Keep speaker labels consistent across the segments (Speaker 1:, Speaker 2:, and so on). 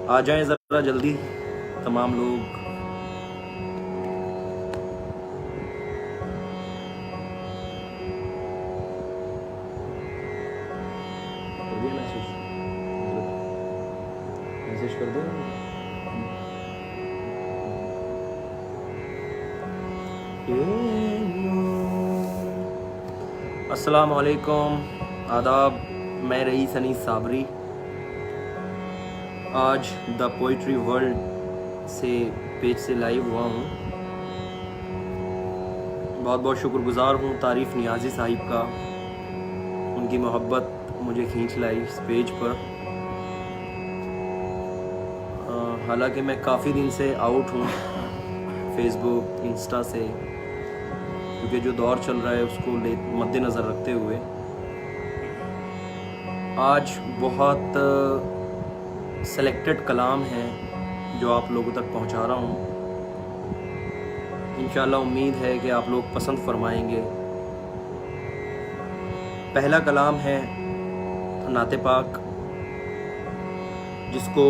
Speaker 1: आ जाएं ज़रा जल्दी तमाम लोग। कर दिया मैसेज कर दो। अस्सलाम वालेकुम, आदाब। मैं रईस अनीस साबरी आज द पोइट्री वर्ल्ड से पेज से लाइव हुआ हूँ। बहुत बहुत शुक्रगुज़ार हूँ तारीफ़ नियाज़ी साहिब का। उनकी मोहब्बत मुझे खींच लाई इस पेज पर। हालांकि मैं काफ़ी दिन से आउट हूँ फेसबुक इंस्टा से, क्योंकि जो दौर चल रहा है उसको मद्देनज़र रखते हुए आज बहुत सेलेक्टेड कलाम हैं जो आप लोगों तक पहुंचा रहा हूं। इंशाल्लाह उम्मीद है कि आप लोग पसंद फरमाएंगे। पहला कलाम है नाते पाक, जिसको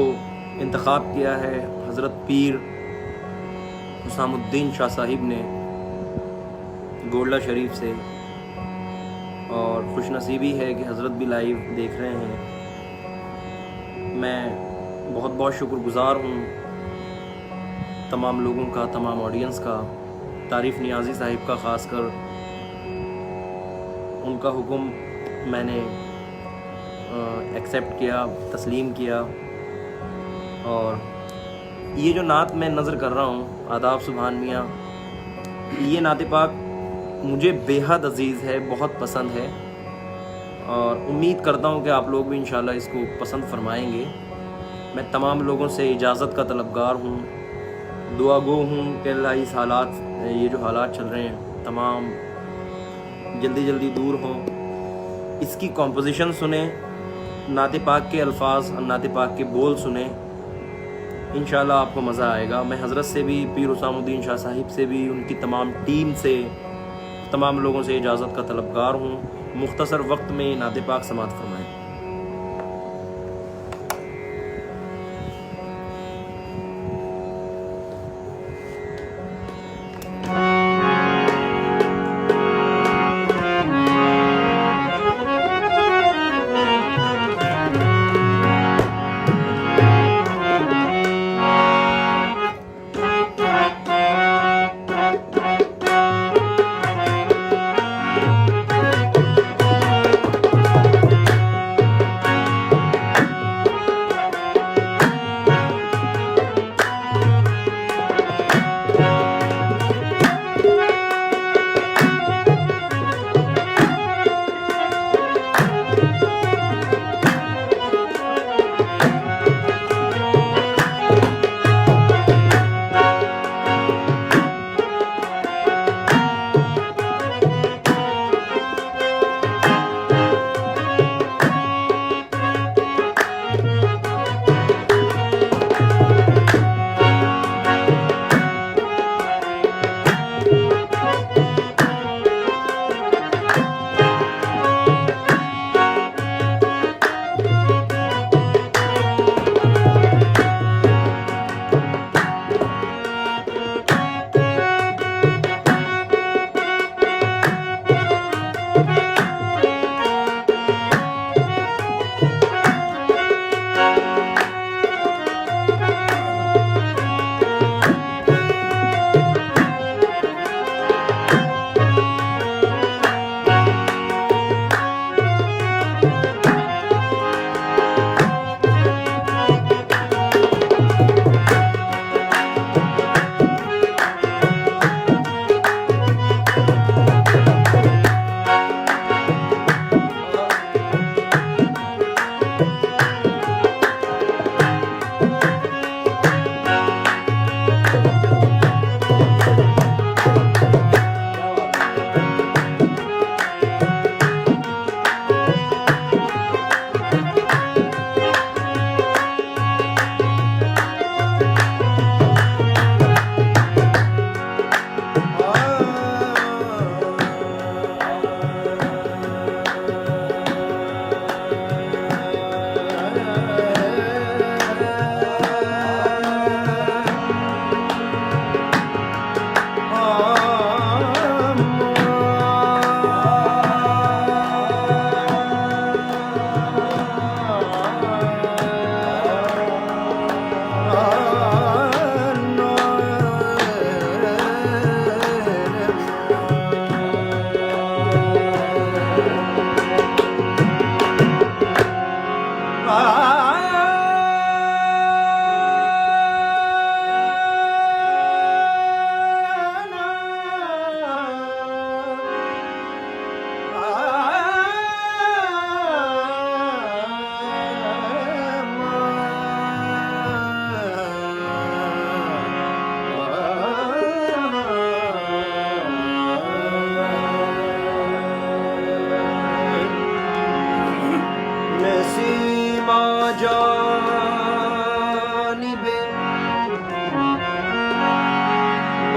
Speaker 1: इंतखाब किया है हज़रत पीर हुसामुद्दीन शाह साहिब ने गोल्डा शरीफ से, और खुशनसीबी है कि हज़रत भी लाइव देख रहे हैं। मैं बहुत बहुत शुक्रगुज़ार हूँ तमाम लोगों का, तमाम ऑडियंस का, तारीफ़ नियाज़ी साहिब का ख़ासकर। उनका हुक्म मैंने एक्सेप्ट किया, तस्लीम किया। और ये जो नात मैं नज़र कर रहा हूँ, आदाब सुभान मियाँ, ये नाते पाक मुझे बेहद अज़ीज़ है, बहुत पसंद है, और उम्मीद करता हूँ कि आप लोग भी इंशाल्लाह इसको पसंद फरमाएंगे। मैं तमाम लोगों से इजाज़त का तलबगार हूँ, दुआ गो हूँ कि अल्लाह इस हालात, ये जो हालात चल रहे हैं तमाम जल्दी जल्दी दूर हों। इसकी कॉम्पोजिशन सुने, नाते पाक के अल्फाज और नाते पाक के बोल सुने, इंशाल्लाह आपको मज़ा आएगा। मैं हज़रत से भी, पीर हुसामुद्दीन शाह साहिब से भी, उनकी तमाम टीम से, तमाम लोगों से इजाज़त का तलबगार हूँ। मुख्तसर वक्त में नाते पाक समात फरमाएं।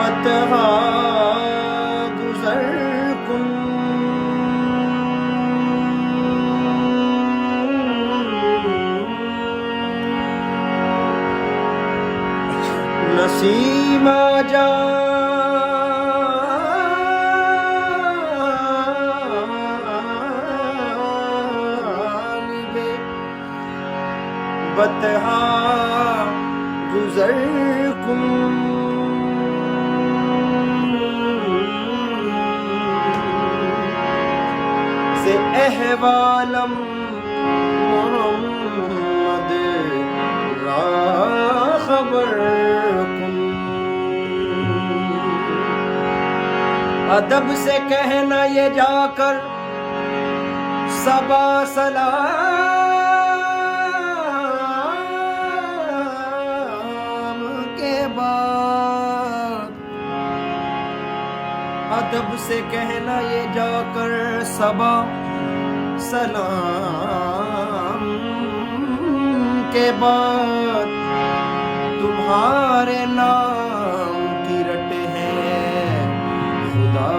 Speaker 1: बतहा गुजर कुन नसीमा जानिबे बतहा गुजर कुन से अहवालम मोहम्मद रा खबर कुन अदब से कहना ये जाकर सबा सलाम के बाद अदब से कहना ये जाकर सबा सलाम के बाद तुम्हारे नाम की रटे हैं खुदा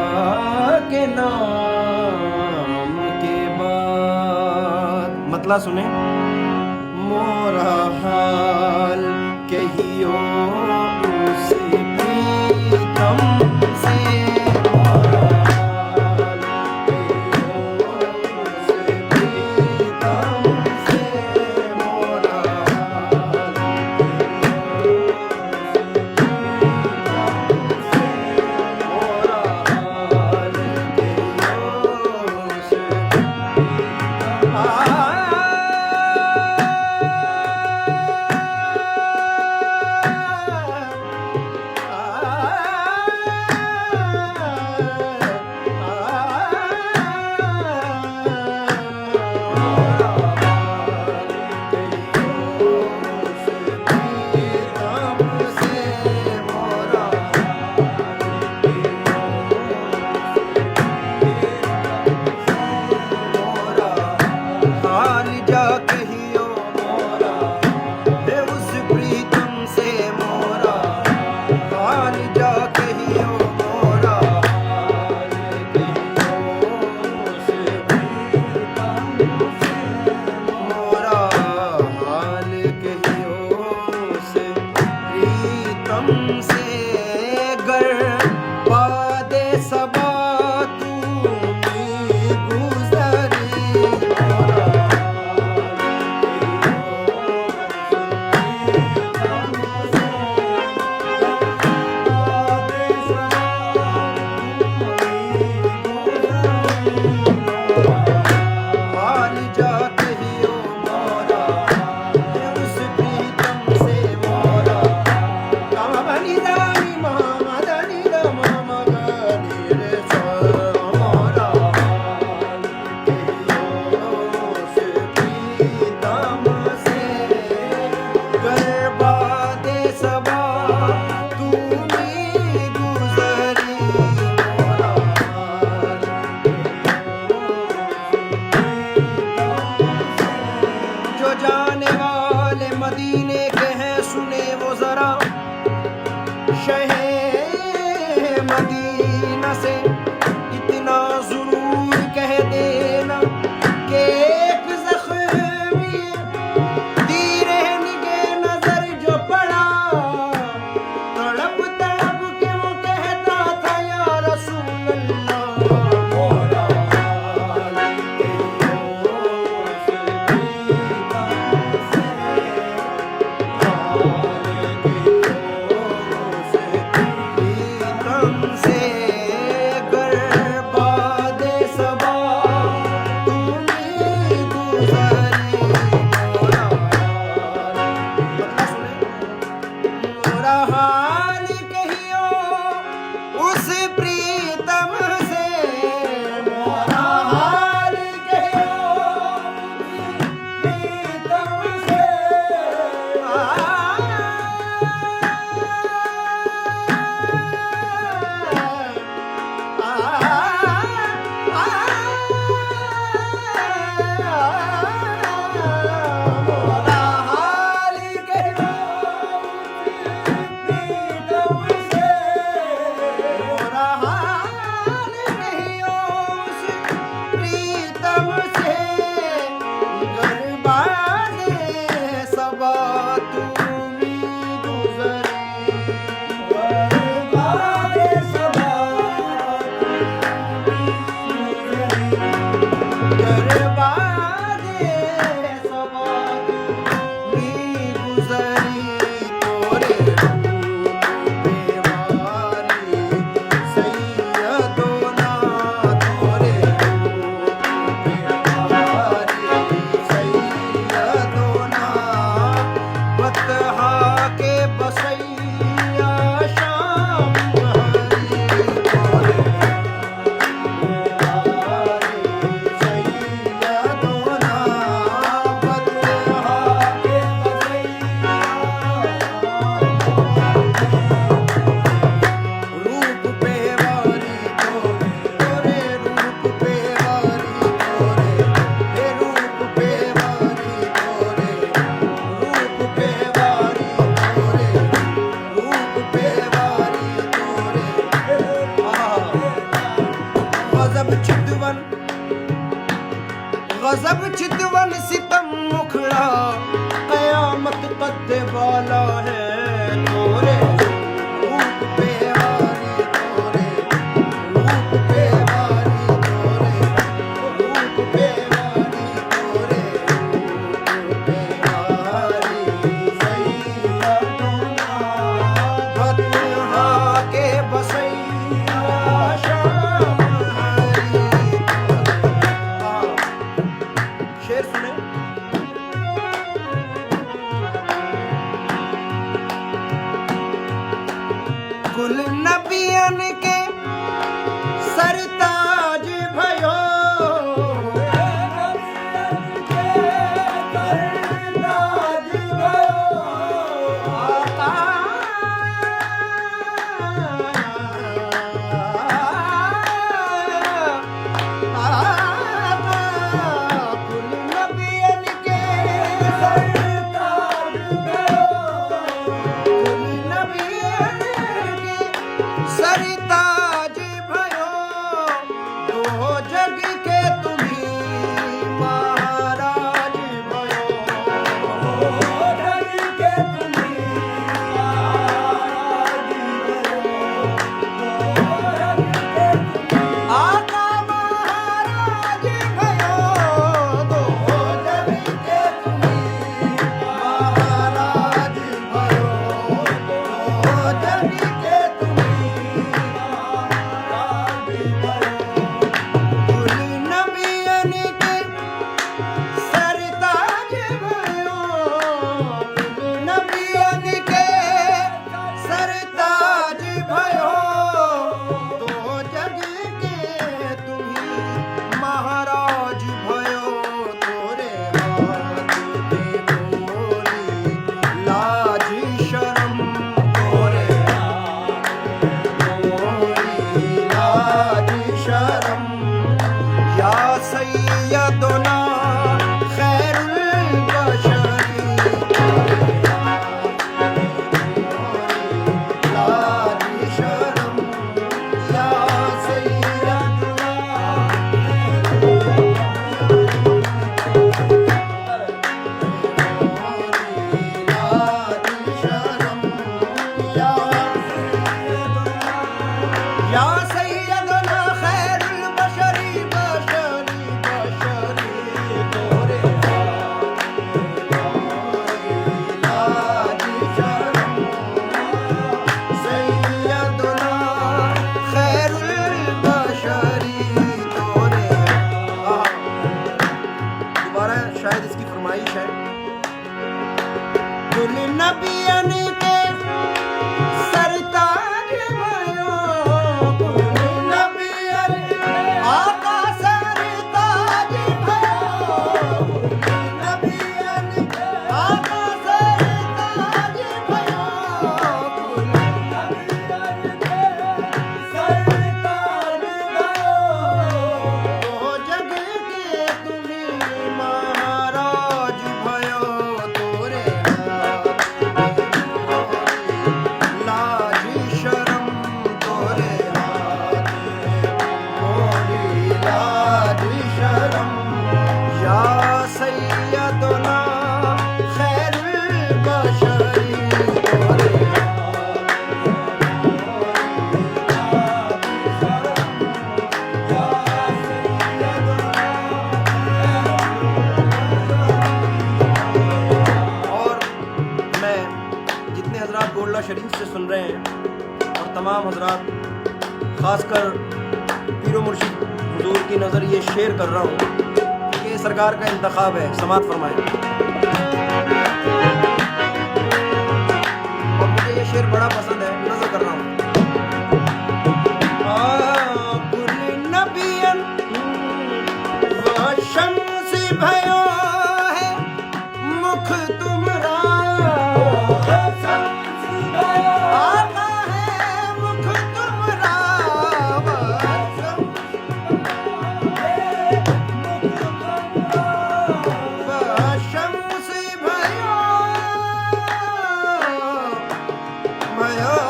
Speaker 1: के नाम के बाद। मतलब सुने मोरा हाल कहियो उस प्रीतम से
Speaker 2: नबियन के सरताज भयो सरताज भयो दो जग के तुम्ही महाराज भयो जग के तुम्ही आका महाराज भयो दो जग के तुम्ही महाराज भयो दो जग के नबियन के सरताज भयो नबियन के सरताज भयो दो जग के तुम्ही महाराज भयो तोरे हाथ में मोरी लाज शर्म तोरे हाथ मोरी लाज शर्म या सैयदना खैरुल बशरी लाज शर्म या सैयदना लाज शर्म या सैयदना खैरुल बशरी बशरी बशरी तोरे लाज शर्म सैयदना खैरुल बशरी तोरे दोबारा शायद इसकी फरमाइश है कुल नबियन के सरताज भयो कुल नबियन आका सरताज भयो कुल नबियन आका सरताज भयो कुल नबियन सरताज भयो दो जग के तुम्ही महाराज भयो तोरे लाज शर्म तोरे हाथ मोरी लाज शर्म या सैयदना खैरुल बशरी तोरे और मैं जितने हजरात गोल्डा शरीफ से सुन रहे हैं और तमाम हजरात खासकर पीरो मुर्शिद हुजूर की नज़र ये शेर कर रहा हूँ कि ये सरकार का इंतखाब है समात फरमाएं और मुझे ये शेर बड़ा पसंद है नज़र कर रहा हूँ कुल नबियन व शम्स भयो है मुख तुमरा आका है मुख तुमरा व शम्स भयो भयो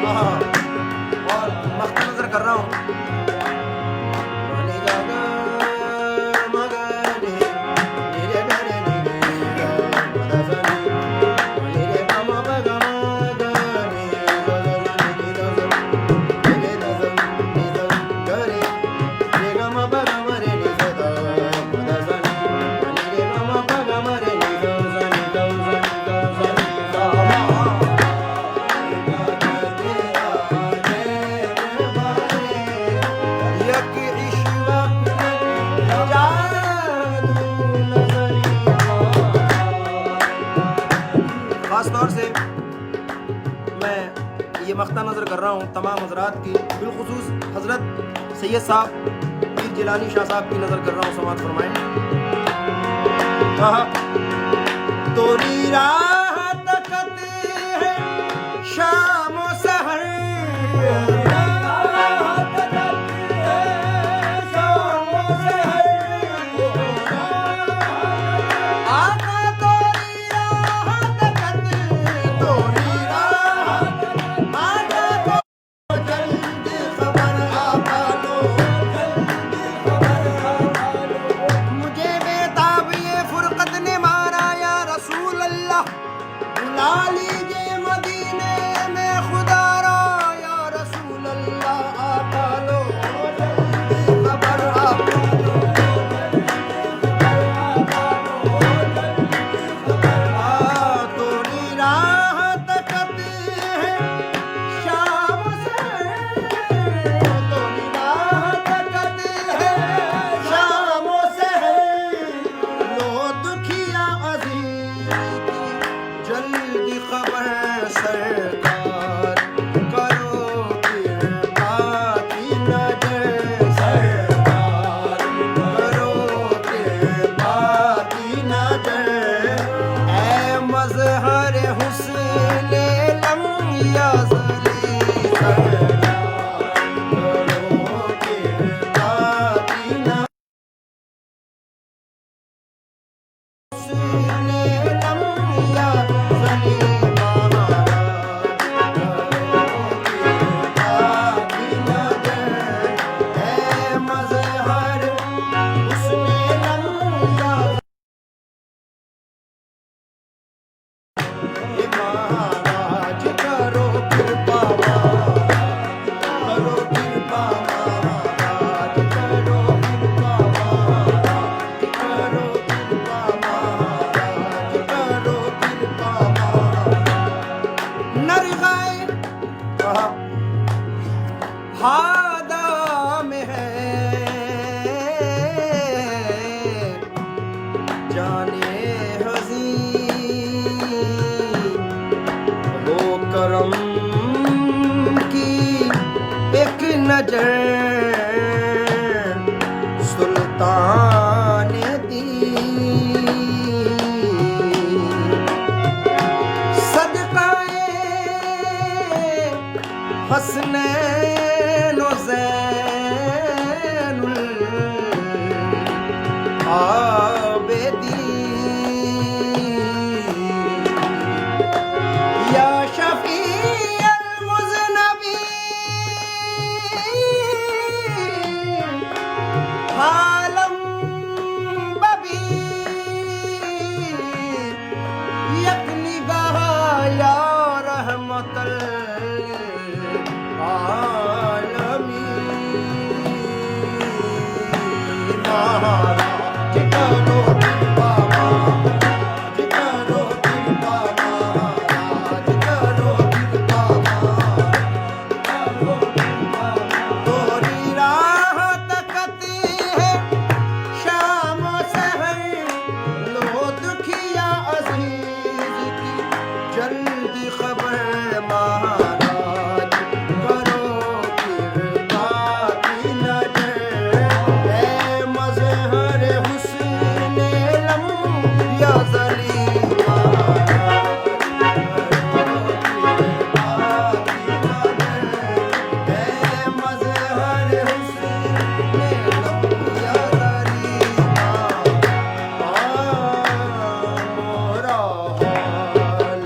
Speaker 2: हाँ, और मख्ता नजर कर रहा हूँ। खास तौर से मैं ये मख्ता नज़र कर रहा हूँ तमाम हजरात की, बिलखुसूस हजरत सैयद साहब पीर जिलानी शाह साहब की नज़र कर रहा हूँ। समात फरमाएं। तोरी राह तकत है शाम व सहर, लीजिए मदीने में खुदा रा या रसूल अल्लाह, आता लो खबर आता लो, तोरी राह तकत है शाम से, तोरी राह तकत है शाम से, लो दुखिया अजीज जल्दी खबर सरकार, करो कृपा की नजर सरकार, करो कृपा की नजर, ऐ मज़हर हुस्न लम या ज़ली सरकार, करो कृपा की नजर, महाराज करो कृपा, करो कृपा महाराज, करो कृपा महाराज, करो कृपा महाराज, करो कृपा महाराज। नरगाए हादा में है जाने करम की एक नजर सुल्तान दी, सदकाए हसनैन व ज़ैनुल आबिदीन, या शफी आलम बबी, यक निगाह या रहमतल आलमीन, महाराज करो कृपा महाराज, करो कृपा महाराज, करो कृपा महाराज, तोरी राह तकत है शाम सहर, लो दुखिया अजीज की जल्दी खबर महाराज, करो कृपा की नजर, ऐ मज़हर हुस्न लम या ज़ली महाराज, करो कृपा की नजर, ऐ मज़हर हुस्न लम या ज़ली महाराज, मोरा हाल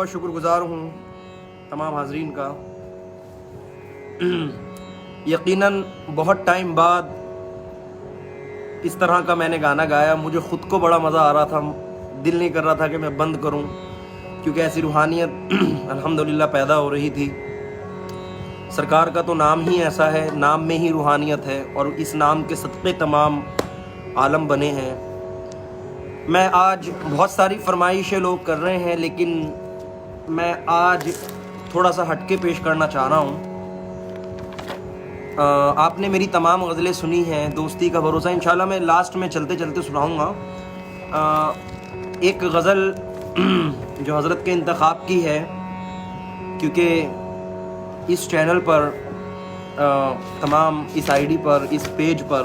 Speaker 2: बहुत शुक्रगुजार हूँ तमाम हाजरीन का। यकीनन बहुत टाइम बाद इस तरह का मैंने गाना गाया। मुझे ख़ुद को बड़ा मज़ा आ रहा था, दिल नहीं कर रहा था कि मैं बंद करूं, क्योंकि ऐसी रूहानियत अल्हम्दुलिल्लाह पैदा हो रही थी। सरकार का तो नाम ही ऐसा है, नाम में ही रूहानियत है, और इस नाम के सदक़े तमाम आलम बने हैं। मैं आज बहुत सारी फरमाइशें लोग कर रहे हैं, लेकिन मैं आज थोड़ा सा हटके पेश करना चाह रहा हूँ। आपने मेरी तमाम गज़लें सुनी हैं, दोस्ती का भरोसा इंशाल्लाह मैं लास्ट में चलते चलते सुनाऊँगा। एक गज़ल जो हज़रत के इंतखाब की है, क्योंकि इस चैनल पर तमाम इस आईडी पर, इस पेज पर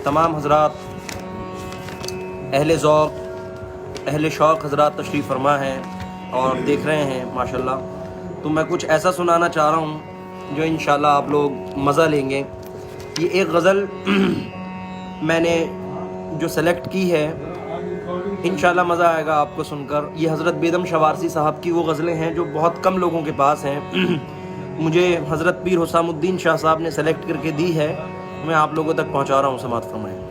Speaker 2: तमाम हज़रात अहले ज़ौक़, अहले शौक़ हज़रात तशरीफ़ फरमा हैं और देख रहे हैं माशाल्लाह। तो मैं कुछ ऐसा सुनाना चाह रहा हूँ जो इंशाल्लाह आप लोग मज़ा लेंगे। ये एक गज़ल मैंने जो सेलेक्ट की है, इंशाल्लाह मज़ा आएगा आपको सुनकर। ये हज़रत बेदम शवारसी साहब की वो गज़लें हैं जो बहुत कम लोगों के पास हैं। मुझे हज़रत पीर हुसामुद्दीन शाह साहब ने सेलेक्ट करके दी है, मैं आप लोगों तक पहुँचा रहा हूँ। समात फरमाएं।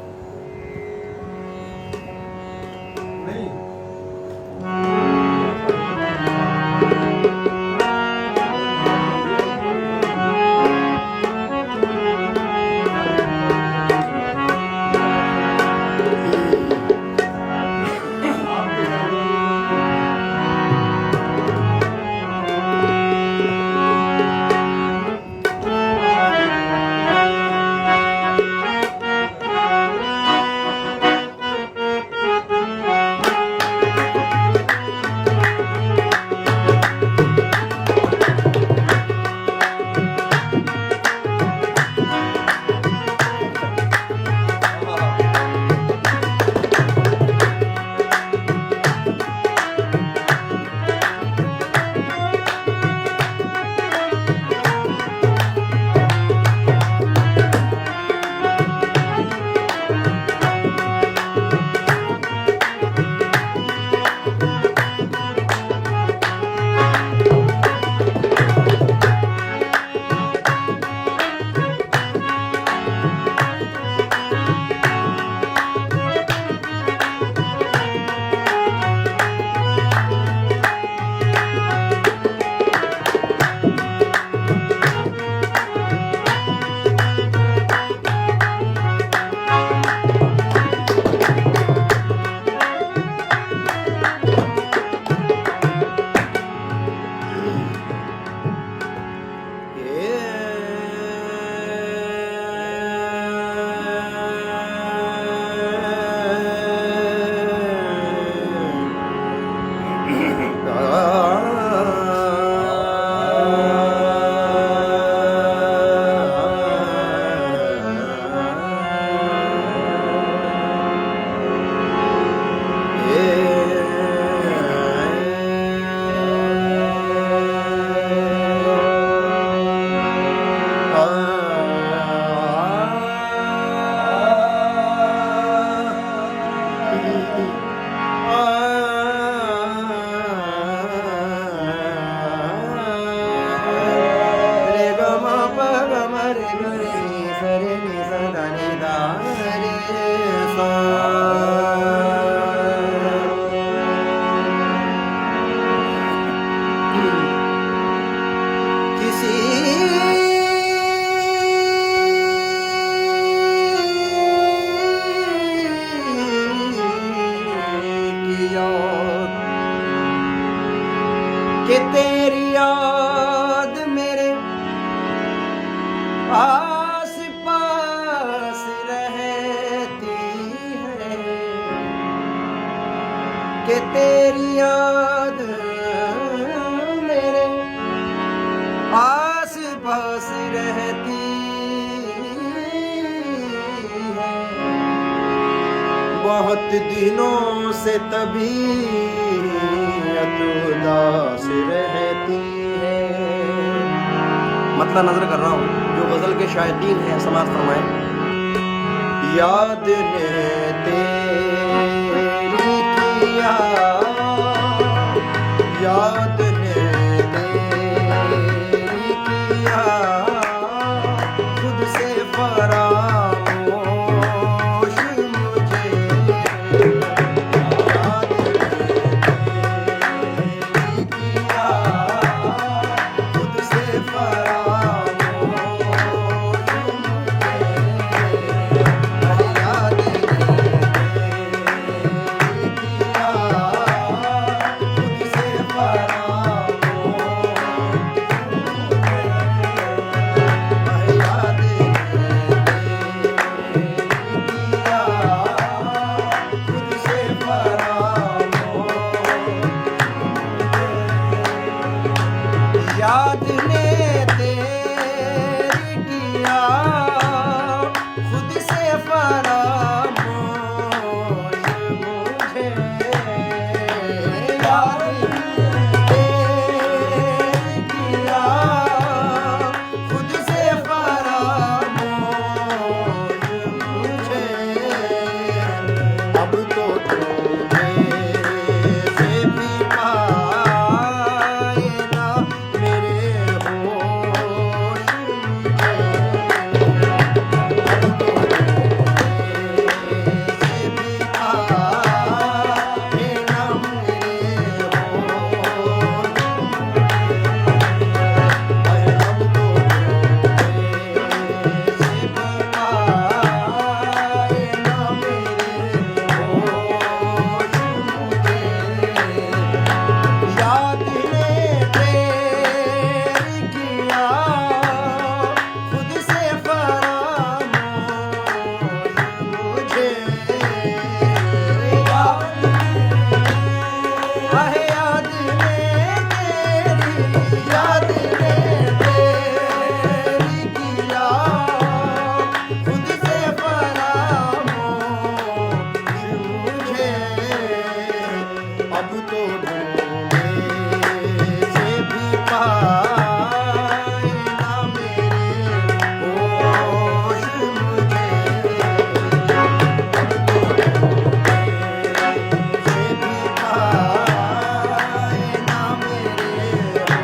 Speaker 2: कि तेरी याद मेरे आस पास रहती है, कि तेरी याद मेरे आस पास रहती है। बहुत दिनों से तबीयत उदास रहती है। मतलब नजर कर रहा हूँ, जो गजल के शायकीन हैं समाअत फरमाएं। याद ने तेरी किया, याद अब तो तुम्हें से भी पाए ना मेरे होश मुझे। अब तो तुम्हें से भी पाए ना मेरे होश मुझे। अब तो अब तो ढूंढे से भी पाए ना मेरे होश मुझे। अब तो ढूंढे से भी पाए ना मेरे होश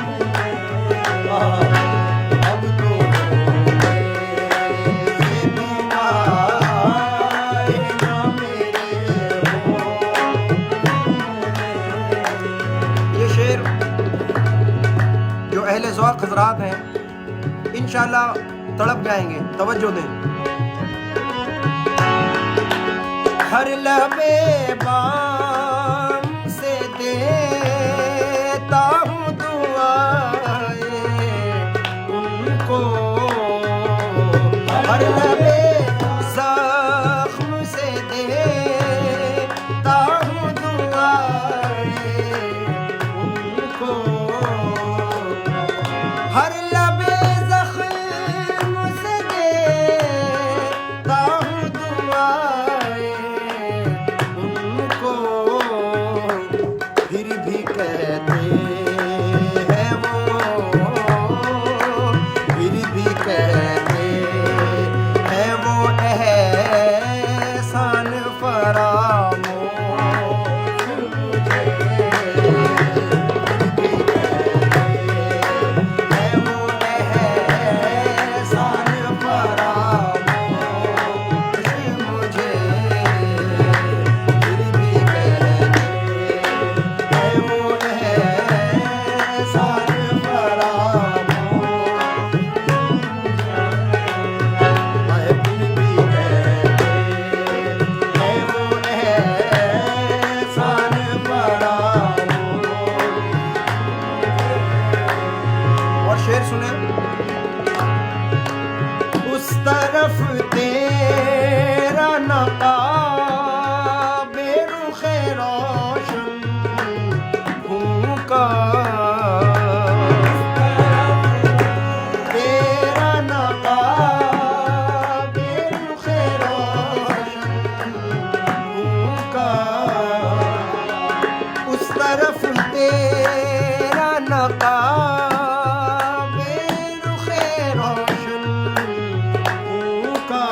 Speaker 2: मुझे। अब तो ढूंढे से भी पाए ना मेरे ये शेर जो अहले ज़ौक़ हज़रात हैं इंशाअल्लाह तड़प जाएंगे, तवज्जो दें। हर लबे बाम से देता हूँ दुआएं उनको, हर लबे ज़ख्म से देता हूँ दुआएं उनको, हर लबे ज़ख्म से देता हूँ दुआएं उनको। फिर भी कहते हैं वो, फिर भी कहते हैं वो एहसान फरामोश मुझे। शेर सुने। उस तरफ तेरा नकाबे रुखे रोशन भूखा, तेरा नकाबे रुखे रोशन भूखा। उस तरफ तेरा नकाबे रुखे रोशन भूखा,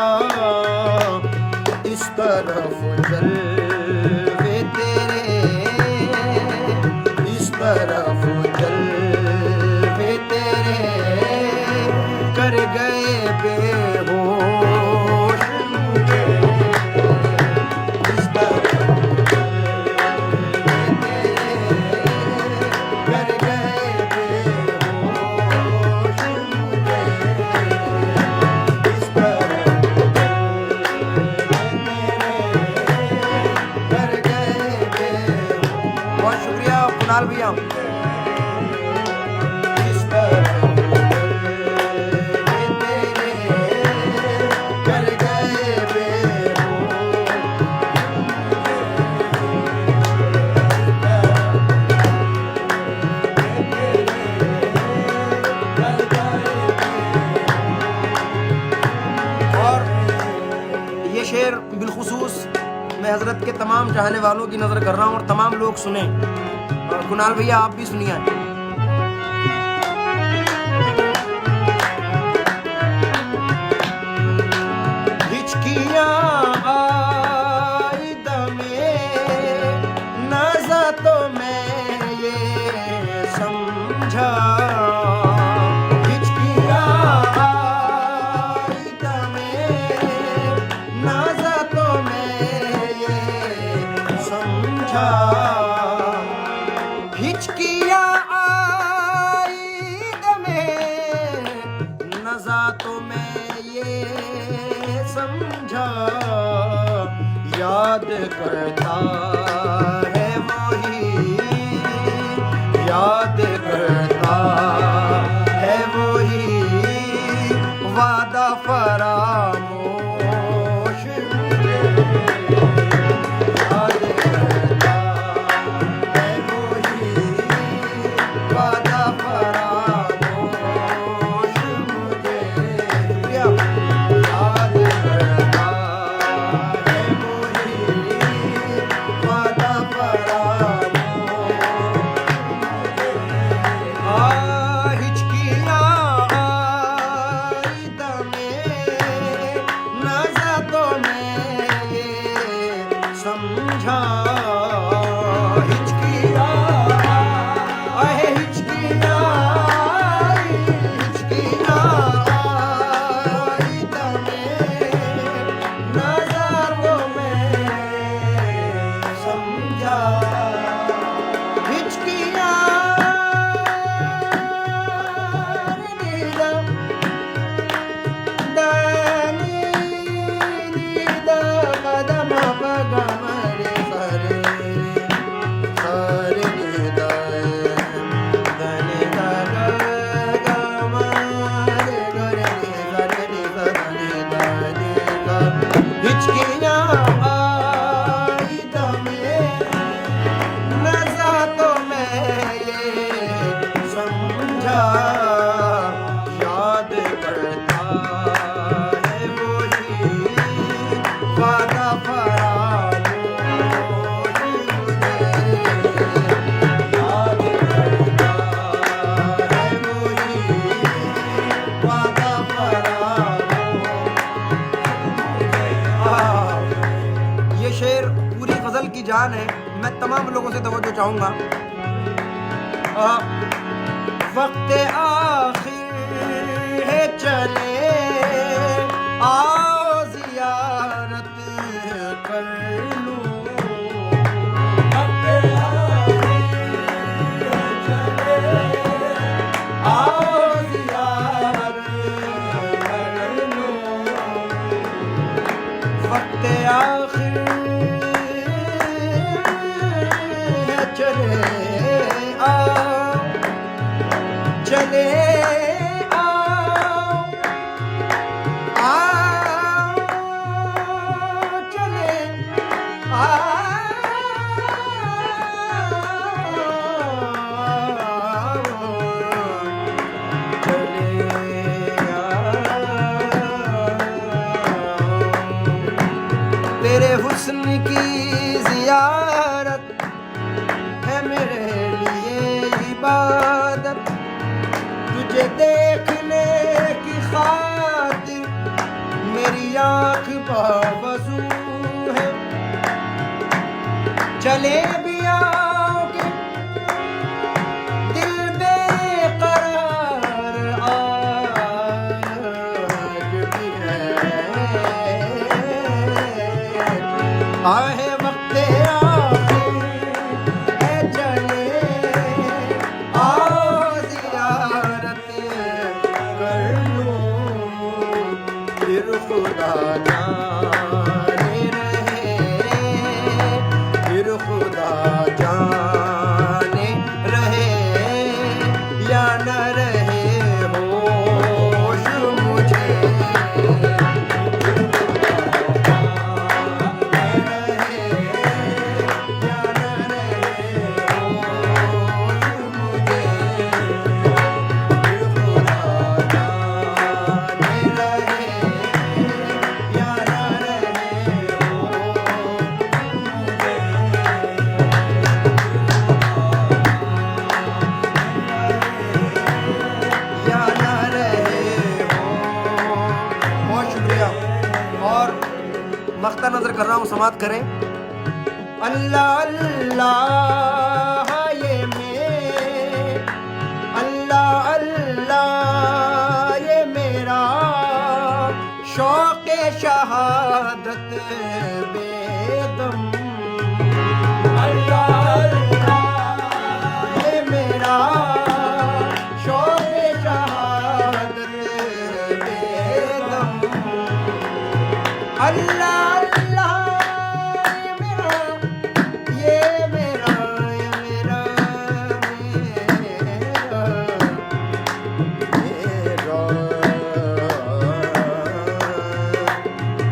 Speaker 2: इस तरफ जलवे तेरे, इस तरफ जलवे तेरे कर गए बेहोश मुझे। इस तरफ जलवे तेरे कर गए बेहोश मुझे। इस तरफ कर गए बेहोश। बहुत शुक्रिया कुणाल भैया। इस तरफ तेरे कर गए बेहोश। और ये शेर बिलखुसूस मैं हज़रत के तमाम चाहने वालों की नज़र कर रहा हूँ और तमाम लोग सुने। और कुणाल भैया आप भी सुनिए। हिचकियाँ समझा, याद करता है वही, याद करता है वही, वादा फरामोश मुझे, याद करता है वही, वादा फरामोश मुझे, याद करता है वही, वादा फरामोश। हिचकियाँ आई दमे नज़रों में ये समझा, हिचकियाँ आहे हिचकियाँ आई दमे नज़रों में समझा, हिचकियाँ याद करता है वही, वादा फरामोश मुझे, याद करता है वही, वादा फरामोश। ये शेर पूरी गजल की जान है। मैं तमाम लोगों से तवज्जो चाहूंगा। वक्त आखिर है चले आओ जियारत कर लूं, वक्त आखिर है चले आओ जियारत कर लूं, वक्त आखिर है चले चले आओ चले तेरे हुस्न की जियारत है मेरे लिए इबादत, तुझे देखने की खातिर मेरी आँख बावजू है, चले भी आओगे दिल बेकरार आज भी है, आहे वक्त आखिर है चले आओ जियारत कर लूं, फिर खुदा जाने रहे, फिर खुदा जाने रहे या न रहे होश मुझे, मख्ता नजर कर रहा हूँ, समात करें। अल्लाह अल्लाह ये अल्लाह अल्लाह ये मेरा शौक़ शहादत बेदम, अल्लाह अल्लाह ये मेरा शौक़ शहादत बेदम, अल्लाह अल्लाह ये मेरा ये मेरा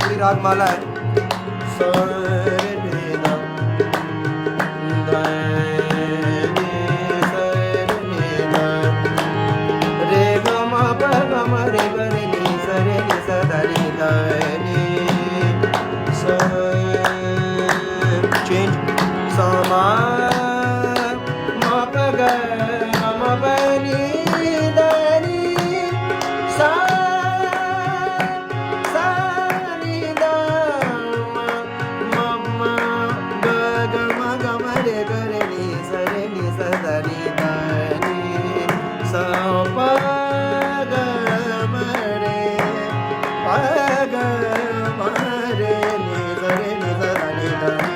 Speaker 2: पूरी राग माला है। Change sama ma pa ga ma pa ni da ni sa ni da ma ga ma re ga re ni sa da ni da ni sa pa ga ma re pa ga ma re ni sa da ni da ni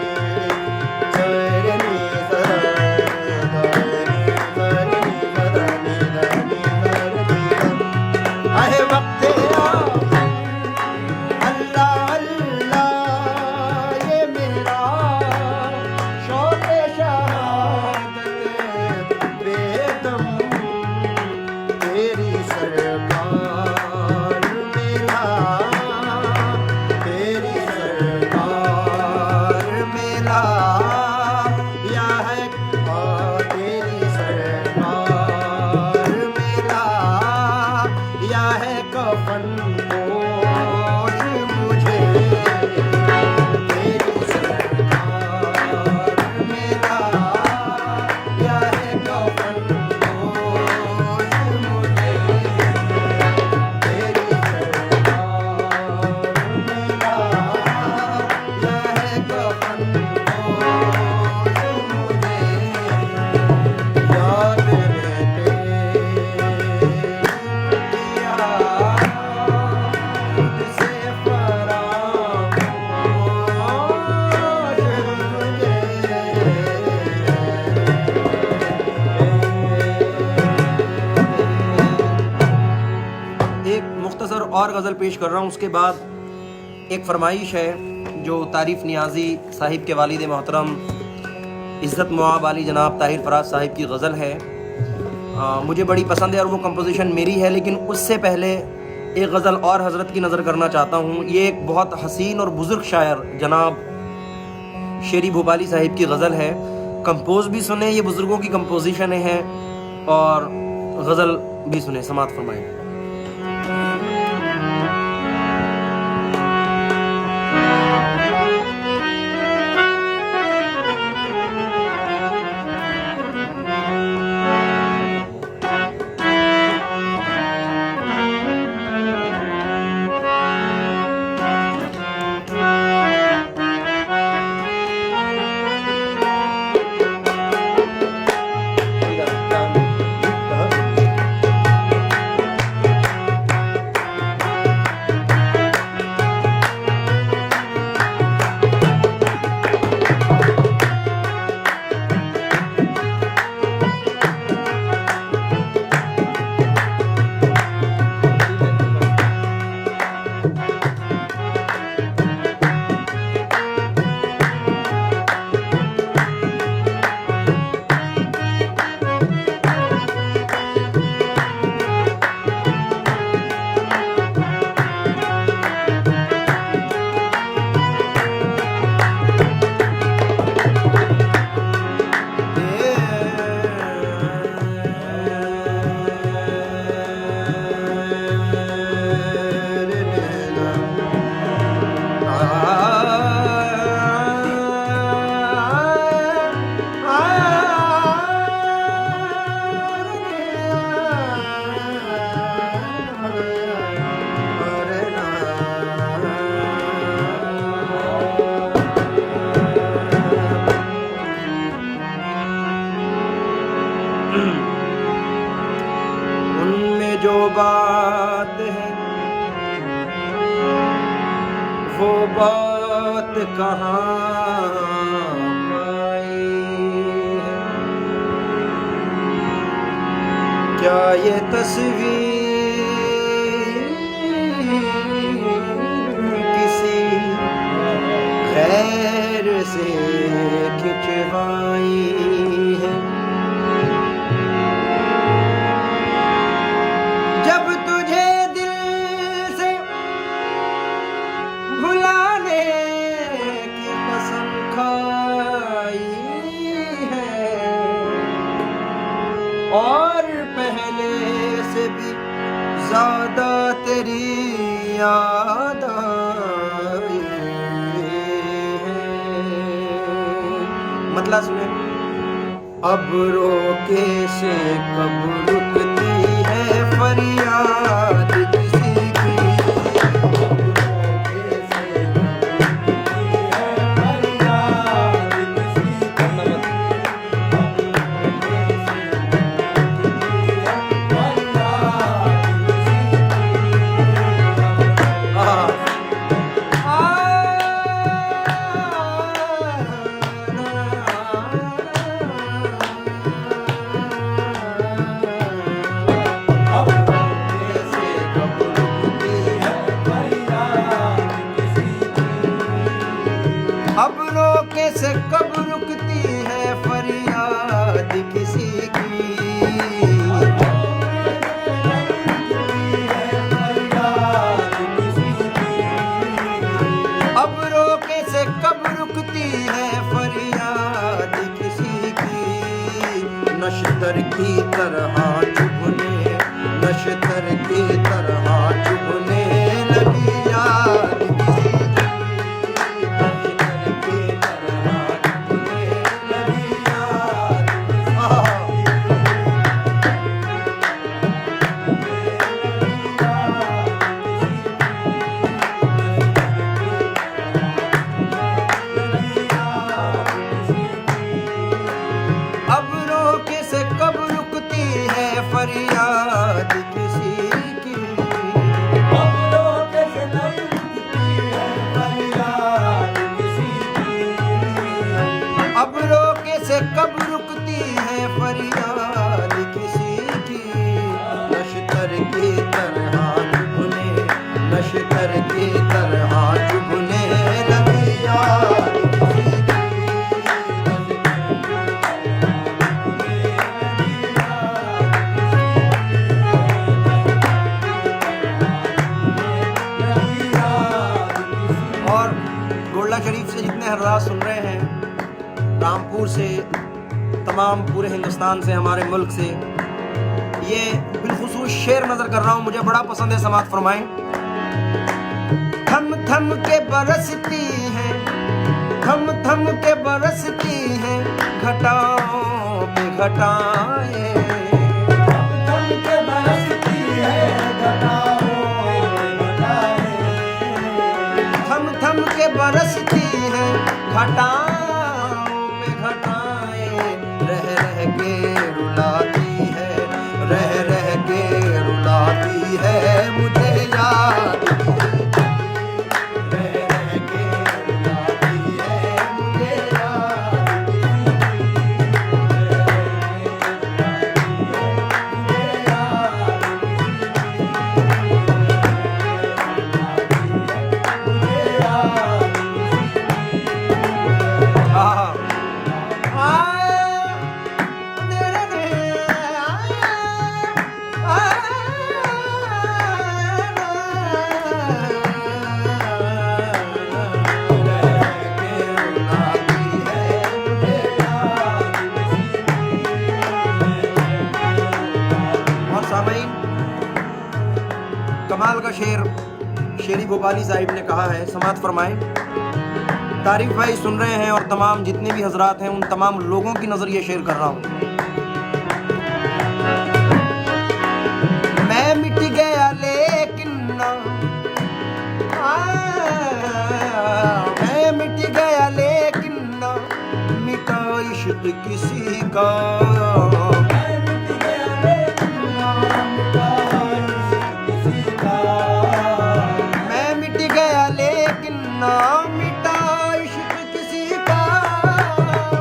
Speaker 2: और गज़ल पेश कर रहा हूँ। उसके बाद एक फरमाइश है जो तारीफ़ नियाज़ी साहिब के वालिद मोहतरम इज़्ज़त मुआब अली जनाब ताहिर फराज साहिब की गज़ल है। मुझे बड़ी पसंद है और वो कंपोजिशन मेरी है, लेकिन उससे पहले एक गज़ल और हज़रत की नज़र करना चाहता हूँ। ये एक बहुत हसीन और बुज़ुर्ग शायर जनाब शेरी भोपाली साहिब की गज़ल है। कंपोज भी सुने, ये बुज़ुर्गों की कंपोजिशन है, और गज़ल भी सुने, समात फरमाएं। उनमें जो बात है वो बात कहाँ पाई है? क्या ये तस्वीर किसी से खिंचवाई है। जब तुझे दिल से भुलाने की कसम खाई है और पहले से भी ज्यादा तेरी याद आई है। मतलब सुने, अब रोके से कब रुकती है फरियाद किसी की। अब रोके से कब रुकती है फरियाद किसी की। अब रोके से कब रुकती है फरियाद किसी की। नश्तर की तरह चुभने, नश्तर की तरह चुभने लगी याद किसी की। अब रोके से कब रुकती है फरियाद किसी की। अब रोके से कब रुकती है फरियाद किसी की। अब रोके से कब रुकती है फरियाद किसी की। नश्तर की तरह चुभने, नश्तर की तरह चुभने लगी याद किसी की। और गोल्ला शरीफ से जितने हर्रात सुन रहे हैं, रामपुर से, तमाम पूरे हिंदुस्तान से, हमारे मुल्क से, ये बिलखुसूस शेर नजर कर रहा हूँ, मुझे बड़ा पसंद है, समाअत फरमाएं। थम थम के बरसती है, थम थम के बरसती है घटाओं पे घटाएं। थम थम के बरसती है घटाओं पे घटाएं। थम थम के बरसती है घटाओं पे घटाएं। रह रह के रुलाती है, रह रह के रुलाती है मुझे याद किसी की। रह रह के रुलाती है मुझे याद किसी की। आहा। और सामईन, कमाल का शेर शेरी भोपाली साहिब ने कहा है, समाअत फरमाएं। तारीफ भाई सुन रहे हैं और तमाम जितने भी हजरात हैं, उन तमाम लोगों की नजर ये शेर कर रहा हूं। मैं मिट गया लेकिन ना, मैं मिट गया लेकिन ना मिटा इश्क किसी का। मैं मिट गया लेकिन ना मिटा इश्क किसी का। मैं मिट गया लेकिन ना मिटा इश्क किसी का।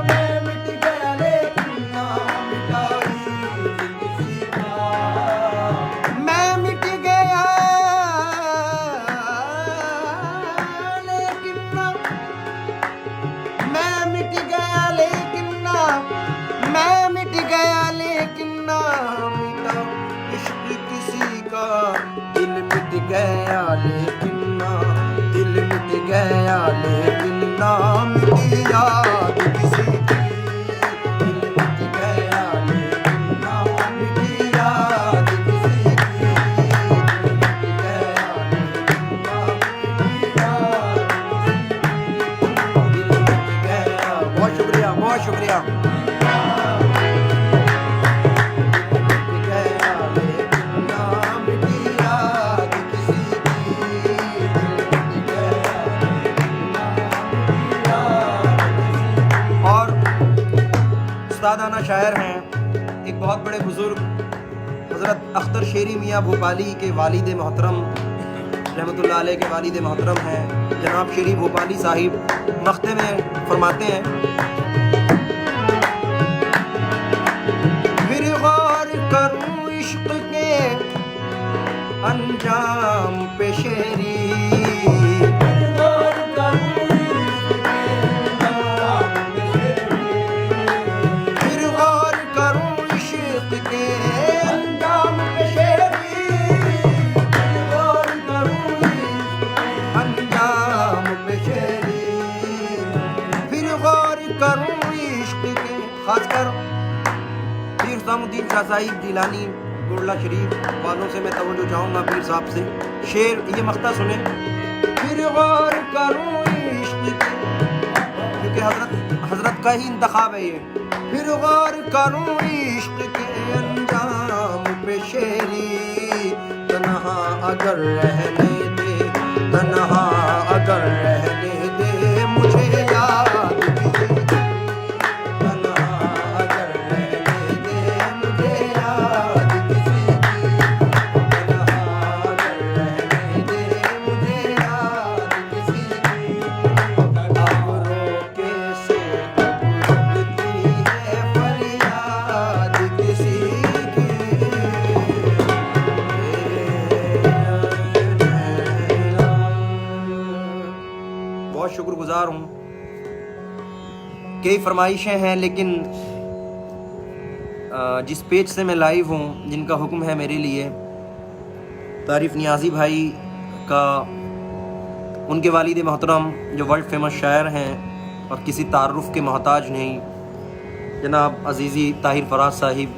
Speaker 2: मैं मिट गया लेकिन ना मिटा इश्क किसी का। मैं मिट गया लेकिन ना, मैं गया लेकिन नाम की याद किसी की, दिल मिट गया लेकिन नाम की याद किसी की, दिल मिट गया लेकिन नाम की याद किसी की, दिल मिट गया। बहुत शुक्रिया, बहुत शुक्रिया। उस्तादाना शायर हैं, एक बहुत बड़े बुजुर्ग हज़रत अख्तर शेरी मियाँ भोपाली के वालिद मोहतरम रहमतुल्लाह अलैह के वालिद मोहतरम हैं जनाब शेरी भोपाली साहिब मख्ते में फरमाते हैं, फिर गौर करूं इश्क के अंजाम पे शेरी, खासकर पीर सामुद्दीन शाह साहिब जिलानी गुरला शरीफ वालों से मैं तवज्जो चाहूँगा पीर साहब से। शेर ये मख्ता सुने, फिर गौर करूँ इश्क के, क्योंकि हजरत का ही इंतखाब है ये, फिर गौर करूँ इश्क के अंजाम पे शेरी, तन्हा अगर रहने दे, तन्हा अगर रहने दे मुझे याद शुक्रगुजार हूँ। कई फरमाइशें हैं लेकिन जिस पेज से मैं लाइव हूँ, जिनका हुक्म है मेरे लिए, तारीफ नियाजी भाई का, उनके वालिद मोहतरम जो वर्ल्ड फेमस शायर हैं और किसी तारुफ के मोहताज नहीं, जनाब अजीज़ी ताहिर फराज साहिब,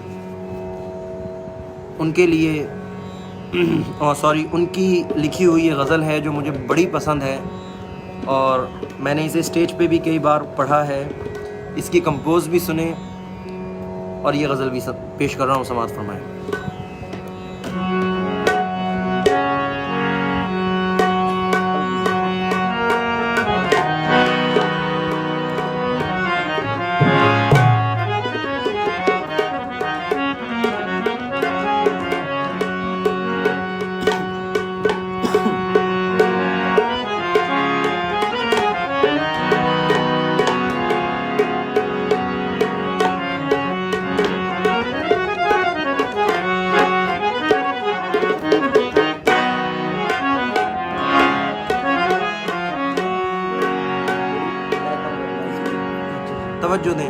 Speaker 2: उनके लिए उनकी लिखी हुई ये गज़ल है जो मुझे बड़ी पसंद है और मैंने इसे स्टेज पे भी कई बार पढ़ा है। इसकी कंपोज भी सुने और ये गज़ल भी पेश कर रहा हूँ, समाअत फरमाएं। तवज्जो दें।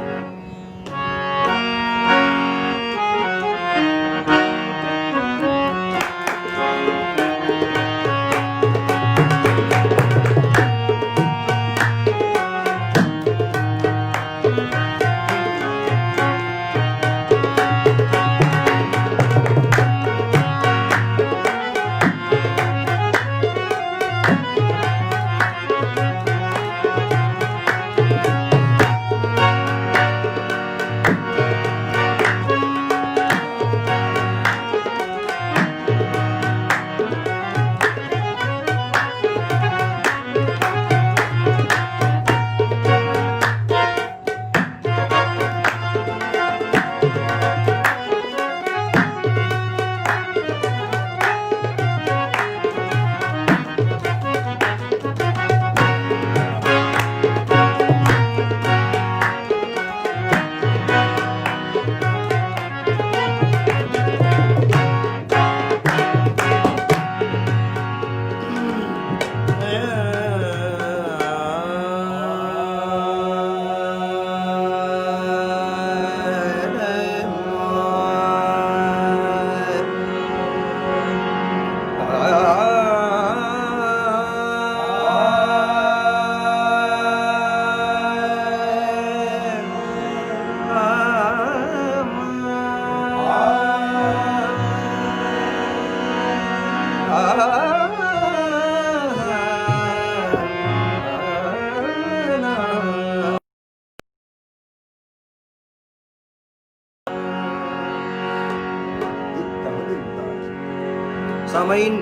Speaker 2: सामीन,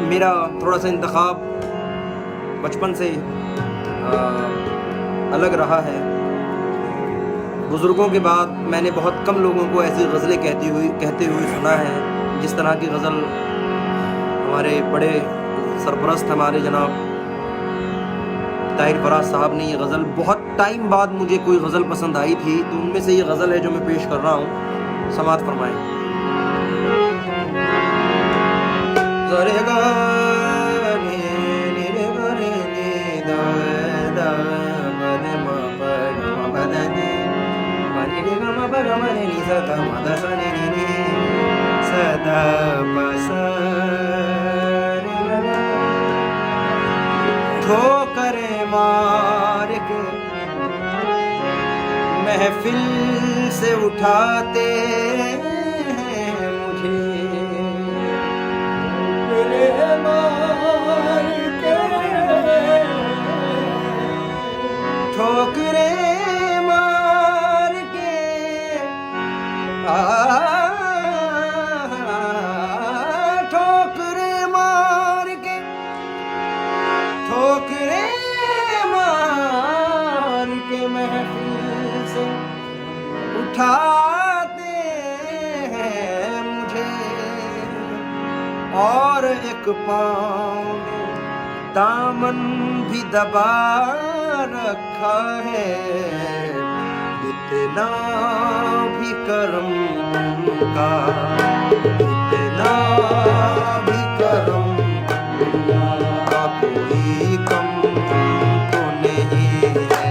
Speaker 2: मेरा थोड़ा सा इंतखाब बचपन से अलग रहा है। बुज़ुर्गों के बाद मैंने बहुत कम लोगों को ऐसी गज़लें कहते हुए सुना है जिस तरह की गज़ल हमारे बड़े सरपरस्त हमारे जनाब ताहिर फराज साहब ने ये गज़ल बहुत टाइम बाद मुझे कोई गज़ल पसंद आई थी, तो उनमें से ये गज़ल है जो मैं पेश कर रहा हूँ। समाअत फरमाएं। ठोकरें मार के महफिल से उठाते हैं मुझे, ठोकरें मार के ठोकरें मार के महफिल से उठाते हैं मुझे, और एक पाँव में दामन भी दबा रखा है। इतना भी करम उनका, इतना भी करम उनका कोई कम तो नहीं है।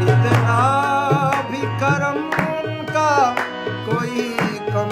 Speaker 2: इतना भी करम उनका कोई कम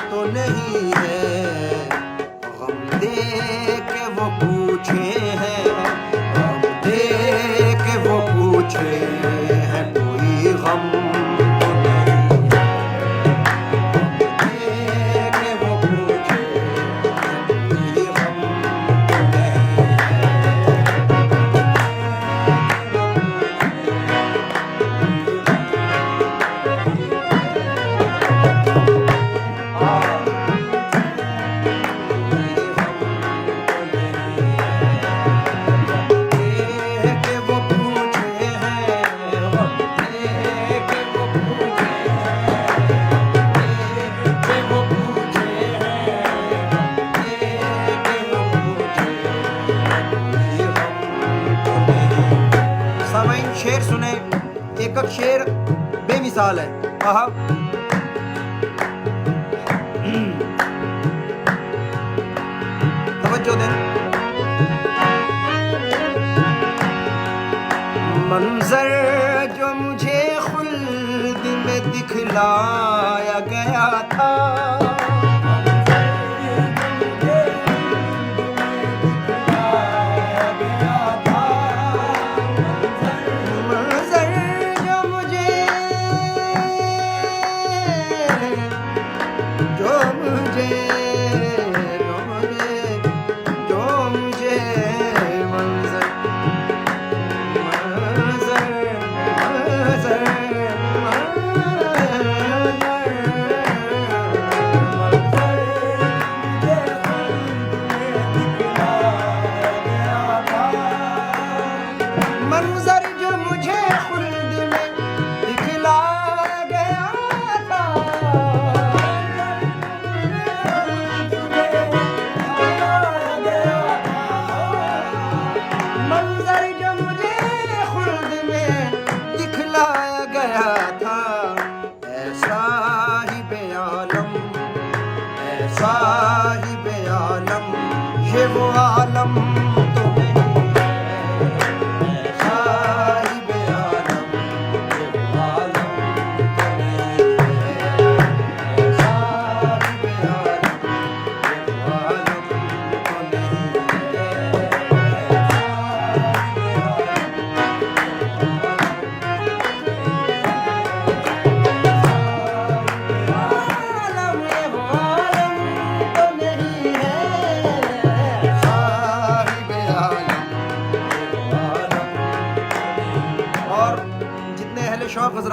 Speaker 2: तो नहीं शेर सुने, एक शेर बेमिसाल है। आहा, तवज्जो दें। मंजर जो मुझे खुल्द में दिखलाया गया था,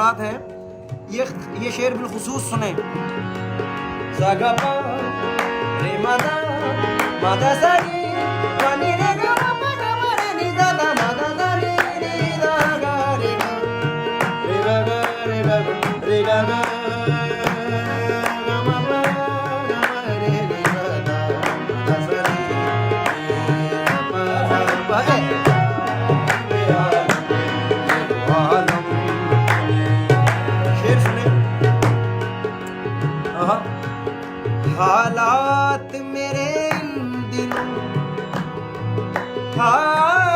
Speaker 2: हजरात हैं, ये शेर बिलखुसूस सुने। सागा पा रे मादा मादा सारी पानी रे गा मा गा मा रे नी दा दा मादा दा रे नी दा गा रे गा रे गा गा रे गा रे गा गा गा मा मा गा मा रे नी दा दा मादा सारी पा पा हालात मेरे इन दिनों हालात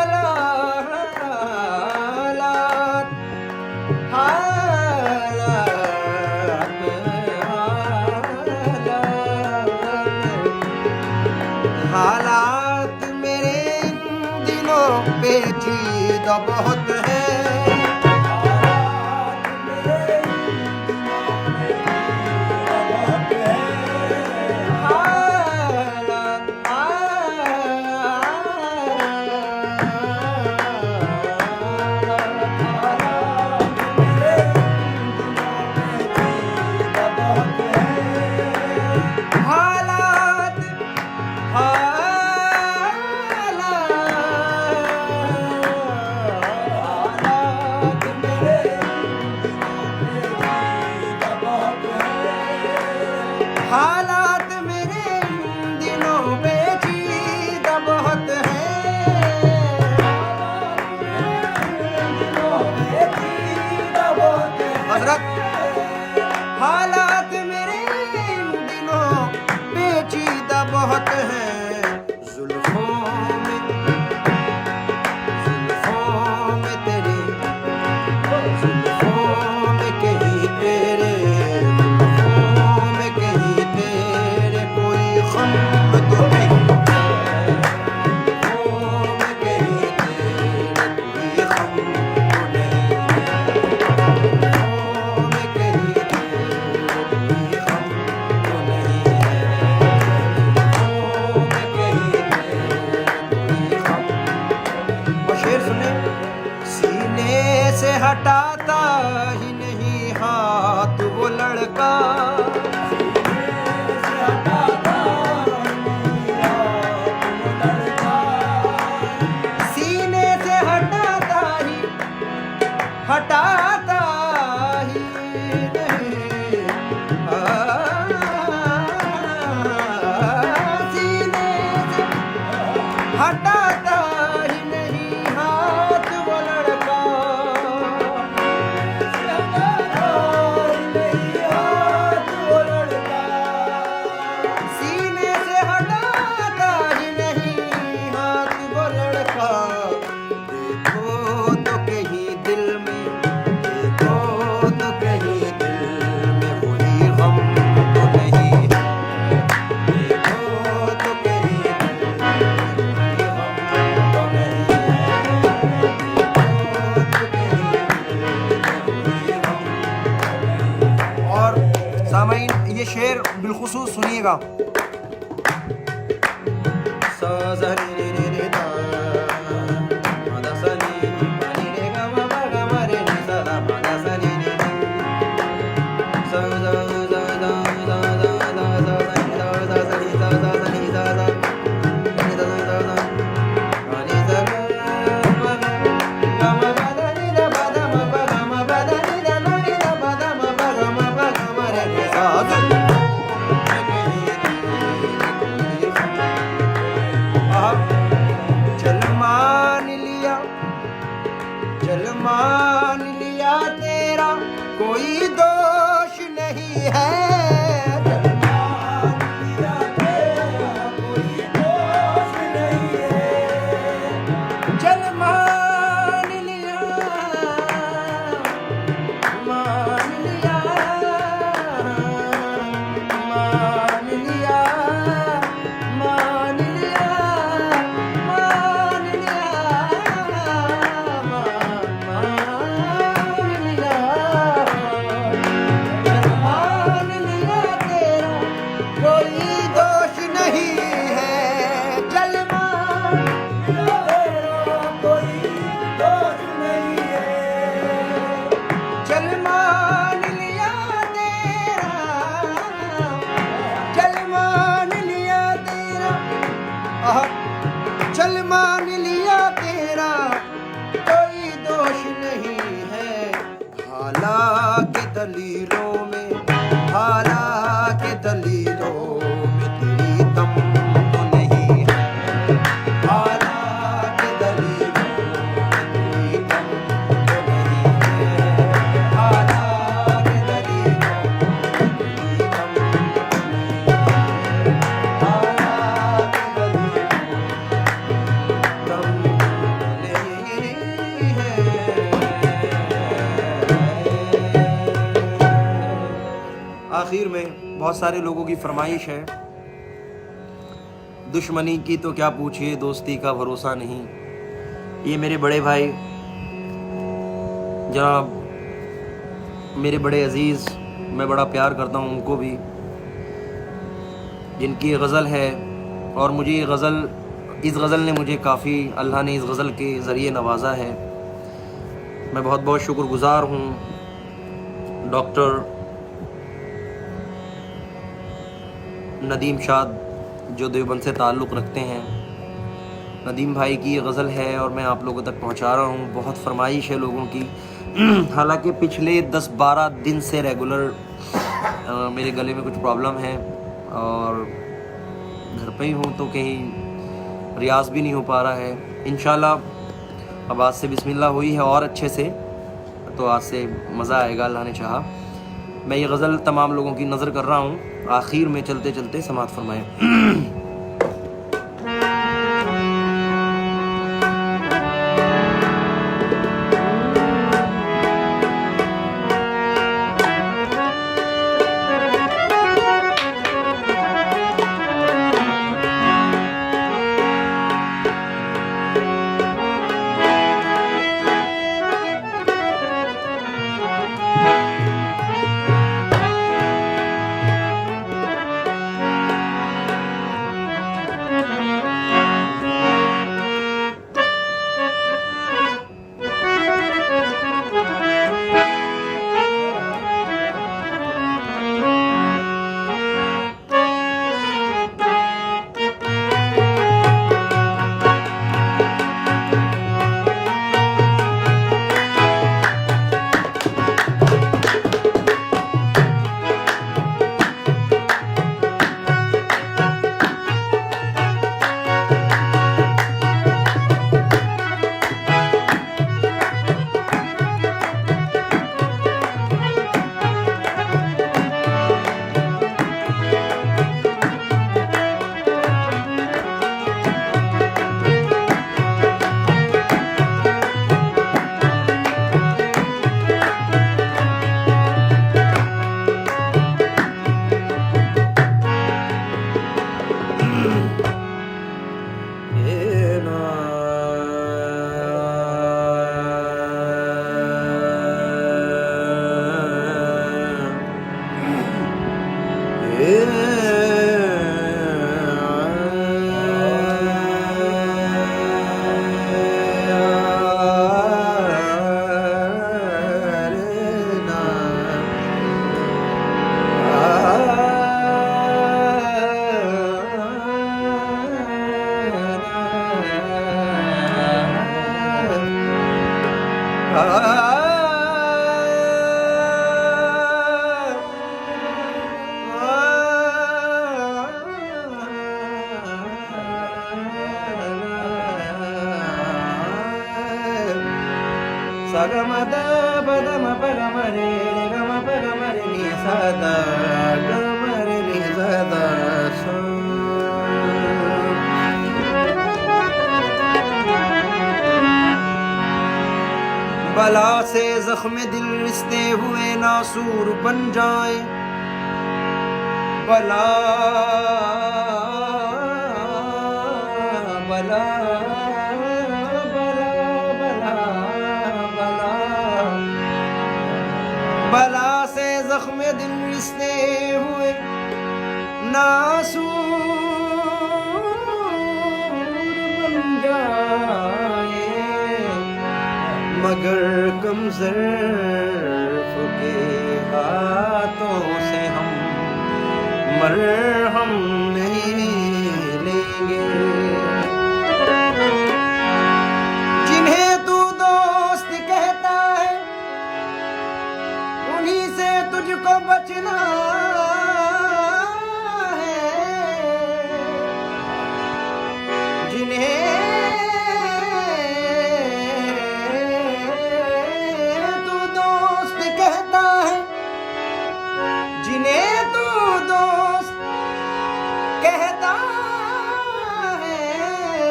Speaker 2: हालात मेरे इन दिनों पेचीदा बहुत है। हालात मेरे दिनों पेचीदा बहुत है। हजरत हालात मेरे दिनों पेचीदा बहुत है। जुल्फों में तेरे जुल्फों में कहीं तेरे से हटाता ही नहीं हाथ वो लड़का, सीने से हटाता ही नहीं सीने से हटाता ही नहीं हाथ वो लड़का। सीने से हटाता ही नहीं हाथ वो लड़का। देखो तो कहीं दिल में, देखो तो कहीं दिल में कोई गम तो नहीं है। देखो तो कहीं दिल में कोई गम तो नहीं है। देखो तो कहीं दिल में कोई गम तो नहीं है। और सामईन ये शेर बिलखुसूस सुनिएगा। चल मान लिया तेरा कोई दोष नहीं है। चल मान लिया तेरा कोई दोष नहीं है। चल मान लिया मान लिया मान लिया मान लिया मान लिया मान लिया दलीलों में, हालांकि दलीलों में तेरी दम तो नहीं है, हालांकि दलीलों में तेरी दम तो नहीं है, हालांकि दलीलों में तेरी दम तो नहीं है, हालांकि दलीलों में दम आखिर में बहुत सारे लोगों की फरमाइश है, दुश्मनी की तो क्या पूछिए, दोस्ती का भरोसा नहीं। ये मेरे बड़े भाई जनाब, मेरे बड़े अजीज़, मैं बड़ा प्यार करता हूँ उनको भी, जिनकी गज़ल है और मुझे ये गज़ल, इस गज़ल ने मुझे काफ़ी, अल्लाह ने इस गज़ल के ज़रिए नवाजा है। मैं बहुत बहुत शुक्रगुज़ार हूँ डॉक्टर नदीम शाद, जो देवबंद से ताल्लुक़ रखते हैं। नदीम भाई की ये गज़ल है और मैं आप लोगों तक पहुंचा रहा हूं। बहुत फरमाइश है लोगों की, हालांकि पिछले 10-12 दिन से रेगुलर मेरे गले में कुछ प्रॉब्लम है और घर पे ही हूं, तो कहीं रियाज़ भी नहीं हो पा रहा है। इंशाल्लाह अब आज से बिस्मिल्लाह हुई है और अच्छे से, तो आज से मज़ा आएगा अल्लाह ने चाहा। मैं ये गज़ल तमाम लोगों की नज़र कर रहा हूँ, आखिर में चलते चलते समाअत फरमाएं। Sagamada padama pagamare gama pagamare ni sada gamare ni sada sa बला से जख्म दिल रिश्ते हुए नासूर बन जाए, बला बला बला से जख्म दिल रिश्ते हुए नासूर बन जाए, मगर कम ज़र्फ़ के हाथों से हम मरहम नहीं लेंगे। जिन्हें तू दोस्त कहता है उन्हीं से तुझको बचना है, जिन्हें तू दोस्त कहता है, जिन्हें तू दोस्त कहता है,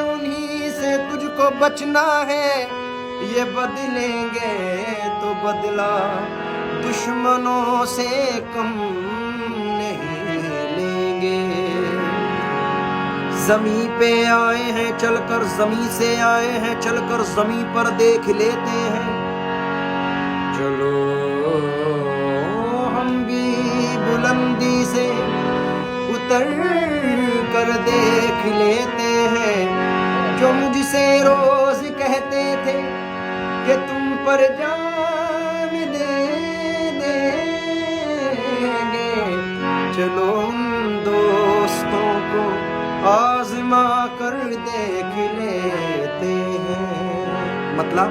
Speaker 2: उन्हीं से तुझको बचना है। ये बदलेंगे तो बदला दुश्मनों से कम नहीं लेंगे। ज़मीं पे आए हैं चलकर, ज़मीं से आए हैं चलकर, ज़मीं पर देख लेते हैं। चलो हम भी बुलंदी से उतर कर देख लेते हैं। जो मुझसे रोज कहते थे कि तुम पर जान दे देंगे, चलो उन दोस्तों को आजमा कर देख लेते हैं। मतलब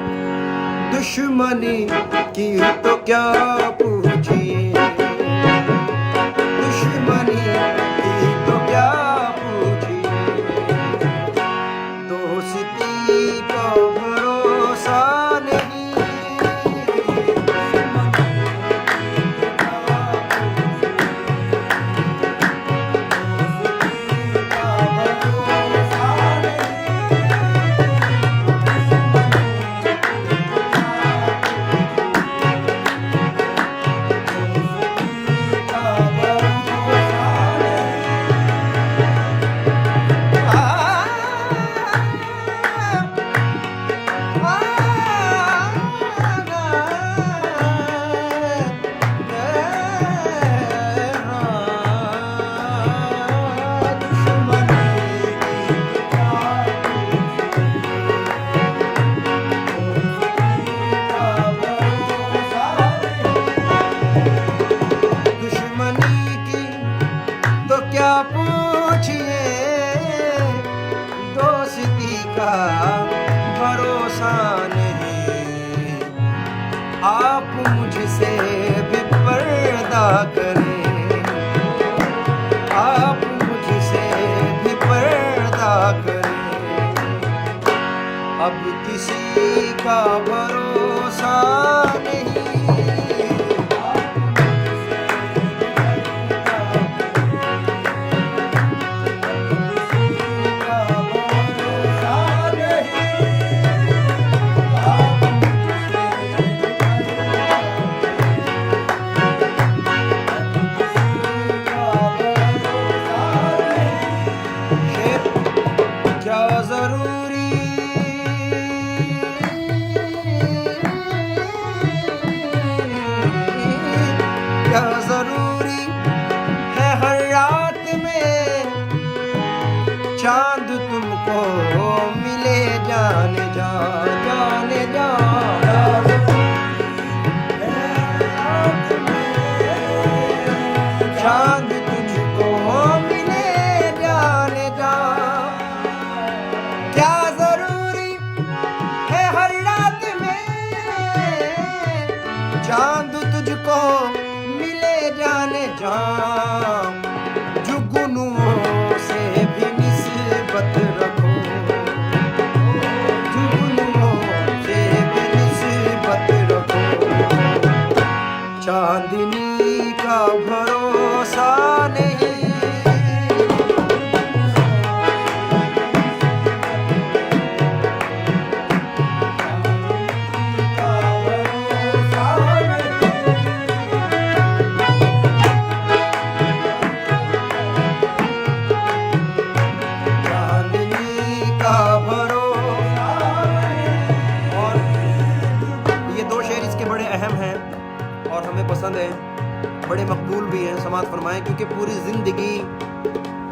Speaker 2: दुश्मनी की तो क्या पूछिए, दुश्मनी की तो क्या पूछिए, दोस्ती का भरोसा नहीं। दोस्ती का भरोसा नहीं, आप मुझसे भी पर्दा करें, आप मुझसे भी पर्दा करें। अब किसी का भरोसा नहीं, क्या जरूरी क्या जरूरी है हर रात में चांद तुमको मिले जाने जा, जाने जा। चांद तुझको मिले जाने जा, क्या जरूरी है हर रात में चांद तुझको मिले जाने जा। जुगनुओं से भी निस्बत रखो, जुगनुओं से भी निस्बत रखो, चांदनी का भरोसा नहीं। और हमें पसंद है, बड़े मकबूल भी हैं। समाअत फरमाएं, क्योंकि पूरी ज़िंदगी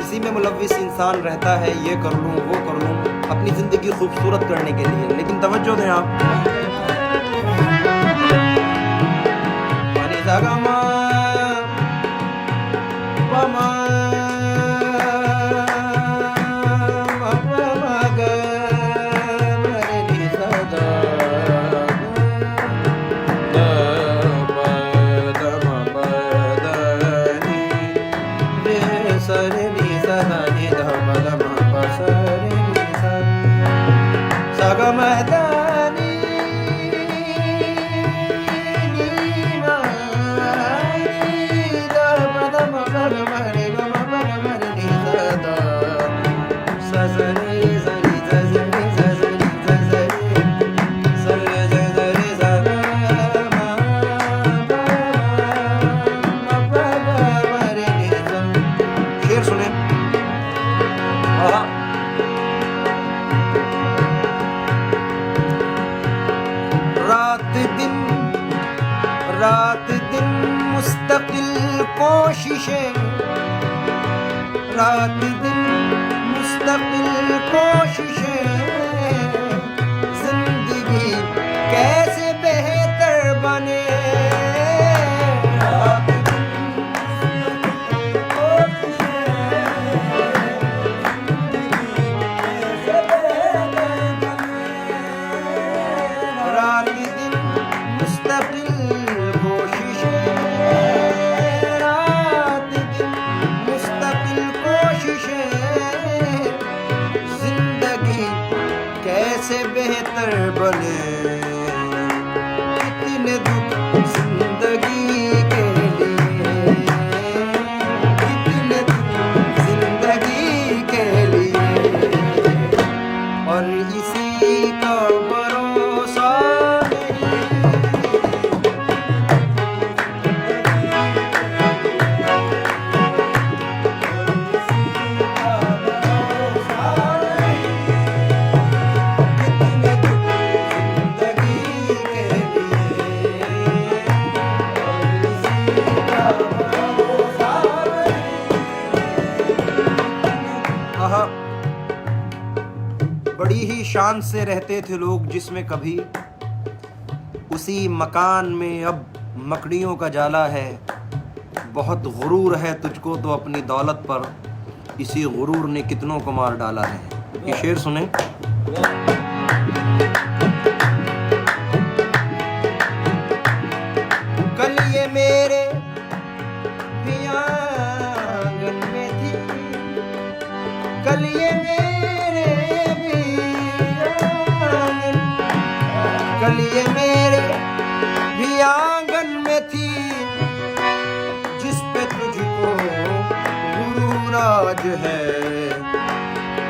Speaker 2: इसी में मुलव्विस इंसान रहता है, ये कर लूँ वो कर लूँ, अपनी ज़िंदगी खूबसूरत करने के लिए। लेकिन तवज्जो दें आप, मुस्तकिल कोशिशें, रात दिन मुस्तकिल कोशिशें, जिंदगी कैसे बेहतर बने। रात दिन मुस्तकिल कोशिशें, रात दिन मुस्तकिल कोशिशें, जिंदगी कैसे बेहतर बने। कितने दुख जिंदगी के लिए, कितने दुख जिंदगी के लिए, और इसी का भरोसा बड़ी ही शान से रहते थे लोग जिसमें कभी, उसी मकान में अब मकड़ियों का जाला है। बहुत गुरूर है तुझको तो अपनी दौलत पर, इसी गुरूर ने कितनों को मार डाला है। ये शेर सुने। कल ये मेरे भी आंगन में थी, कल ये मेरे कल ये मेरे भी आंगन में थी, जिस पे तुझको गुरूर आज है।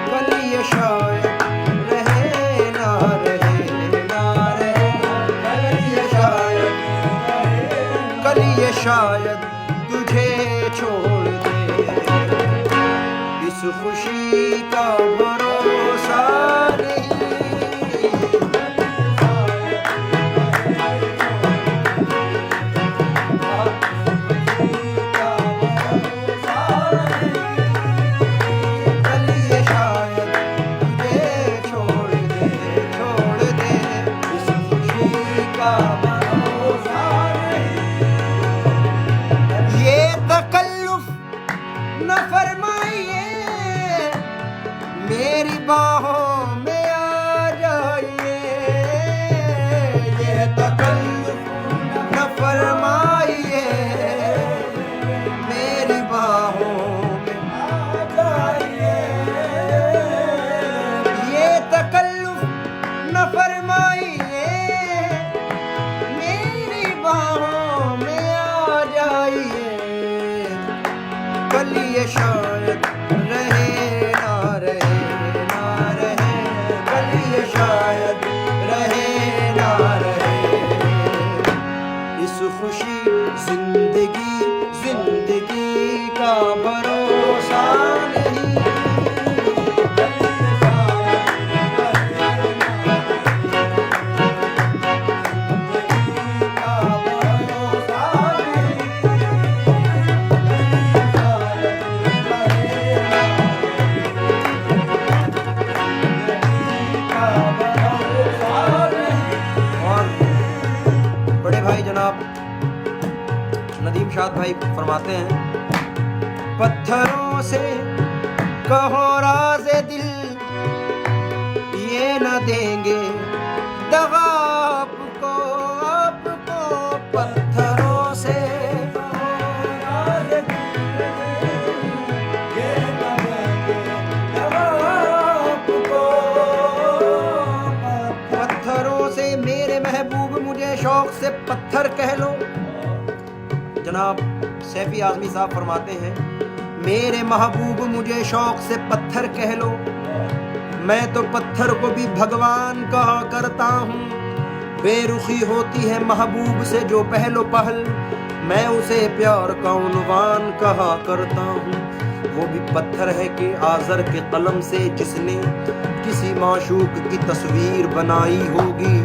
Speaker 2: कल ये शायद रहे ना रहे, ना रहे, कल ये शायद, कल ये शायद तुझे छोड़ दे। इस खुशी का भरोसा नहीं, मेरी बाहों में आ जाइए। ये तकल्लुफ न फरमाइए, मेरी बाहों में आ जाइए। ये तकल्लुफ न फरमाइए, मेरी बाहों में आ जाइए। कल ये शायद रहे ना रहे, ना रहे, कल ये शायद रहे ना रहे। इस खुशी जिंदगी, जिंदगी का भरोसा नहीं। नदीम शाद भाई फरमाते हैं, पत्थरों से कहो राज़े दिल, ये न देंगे दगा आपको, आपको। पत्थरों से कहो राज़े दिल, ये न देंगे दगा आपको। पत्थरों से मेरे महबूब मुझे शौक से पत्थर कह लो। जनाब सैफी आज़मी साहब फरमाते हैं, मेरे महबूब मुझे शौक से पत्थर कह लो, मैं तो पत्थर को भी भगवान कहा करता हूँ। बेरुखी होती है महबूब से जो पहलो पहल, मैं उसे प्यार का उन्वान कहा करता हूँ। वो भी पत्थर है कि आज़र के कलम से जिसने किसी माशूक की तस्वीर बनाई होगी,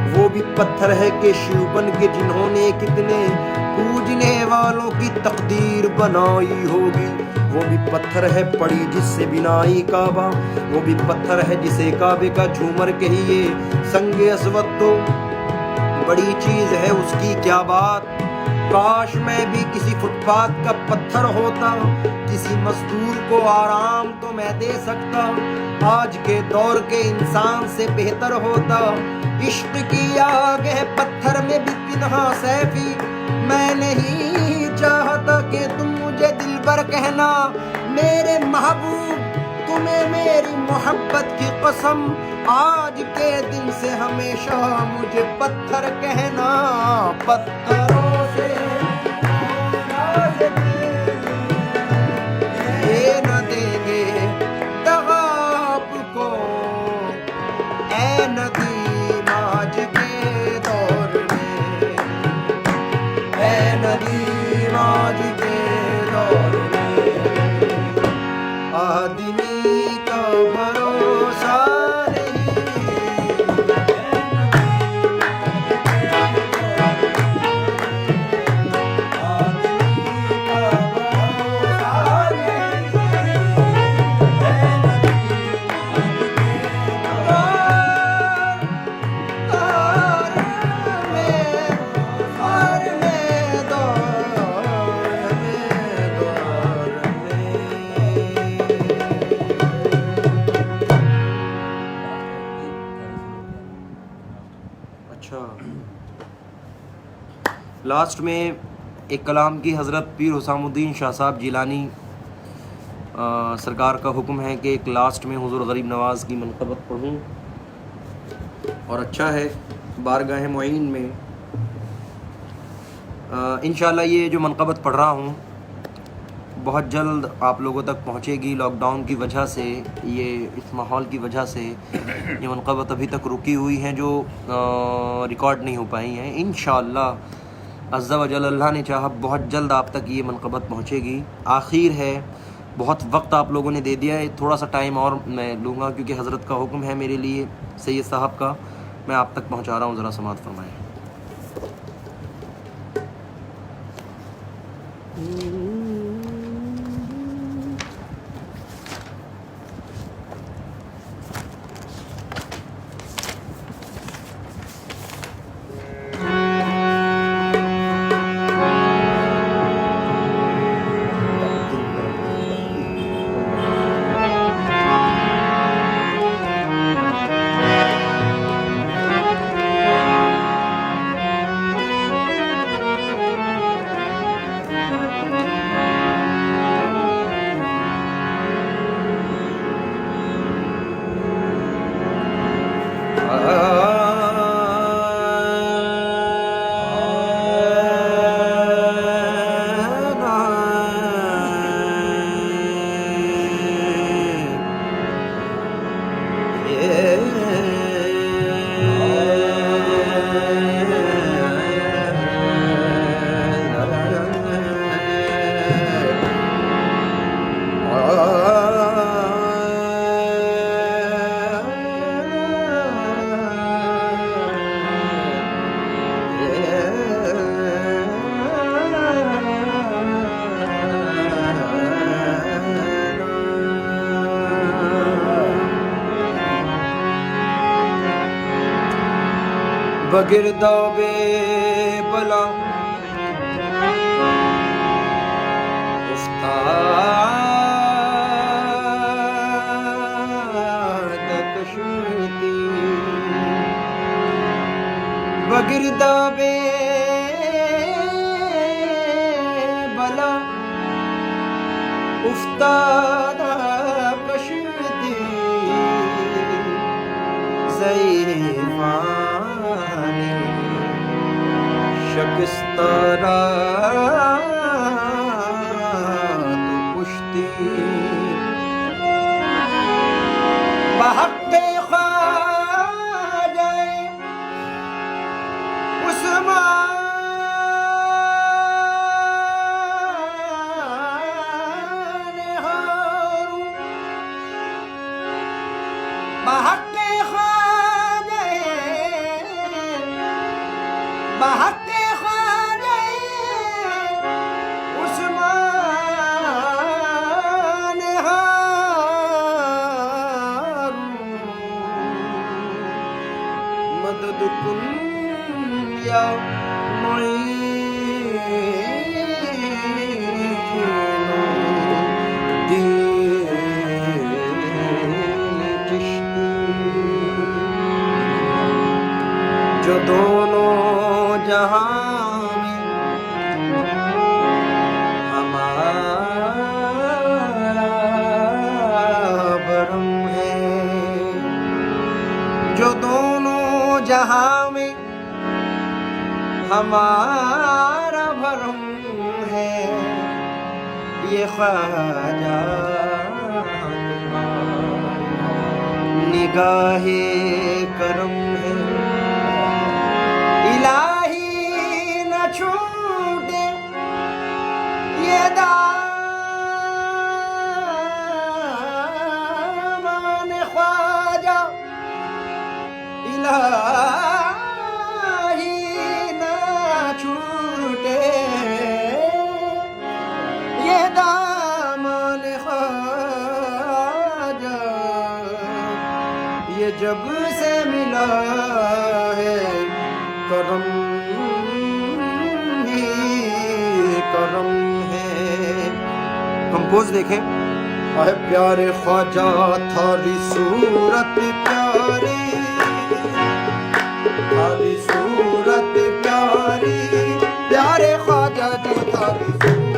Speaker 2: वो भी पत्थर है कि शिव बन के जिन्होंने कितने पूजने वालों की तकदीर बनाई होगी। वो भी पत्थर है पड़ी जिससे बिनाई काबा, वो भी पत्थर है जिसे काबे का झूमर कहिए। संगे असवद तो बड़ी चीज है उसकी क्या बात। काश मैं भी किसी फुटपाथ का पत्थर होता, किसी मजदूर को आराम तो मैं दे सकता। आज के दौर के इंसान से बेहतर होता। इश्क की आग है पत्थर में भी पिन्हा सैफी। मैं नहीं चाहता कि तुम मुझे दिलबर कहना मेरे महबूब, तुम्हें मेरी मोहब्बत की कसम। आज के दिन से हमेशा मुझे पत्थर कहना। पत्थरों से ये न देंगे दगा आपको, ऐ नदीम आज के दौर में, ऐ नदीम आज के दौर में। आदमी का भरोसा लास्ट में एक कलाम की हज़रत पीर हुसामुद्दीन शाह साहब जिलानी सरकार का हुक्म है कि एक लास्ट में हुजूर गरीब नवाज़ की मनक़बत पढ़ूँ, और अच्छा है बारगाह मुईन में इंशाअल्लाह ये जो मनक़बत पढ़ रहा हूँ बहुत जल्द आप लोगों तक पहुँचेगी। लॉकडाउन की वजह से, ये इस माहौल की वजह से ये मनक़बत अभी तक रुकी हुई हैं जो रिकॉर्ड नहीं हो पाई हैं। इंशाअल्लाह अज़्ज़ा वजल अल्लाह ने चाहा बहुत जल्द आप तक ये मनक़बत पहुँचेगी। आखिर है, बहुत वक्त आप लोगों ने दे दिया है, थोड़ा सा टाइम और मैं लूँगा क्योंकि हज़रत का हुक्म है मेरे लिए, सैयद साहब का, मैं आप तक पहुँचा रहा हूँ। ज़रा समाअत फरमाएँ। बगिरदाबे बला उस्ताद कशती बगिरदाबे बला उस्ताद कशती ज़ईफ़ानी शकिस्तारा तो पुश्ती बहक़्क़े ख्वाजा उस्मान हारू बहक़्क़े ख्वाजा जहां में हमारा भरम है, जो दोनों जहां में हमारा भरम है, ये ख्वाजा निगाहे करम है। इलाही न छूटे ये दामन ख्वाजा, इलाही न छूटे ये दामन ख्वाजा, ये जब से मिला है करम ही करम है। कंपोज देखें। आए प्यारे ख्वाजा थारी सूरत प्यारी, थारी सूरत प्यारी, प्यारे ख्वाजा जी थारी सूरत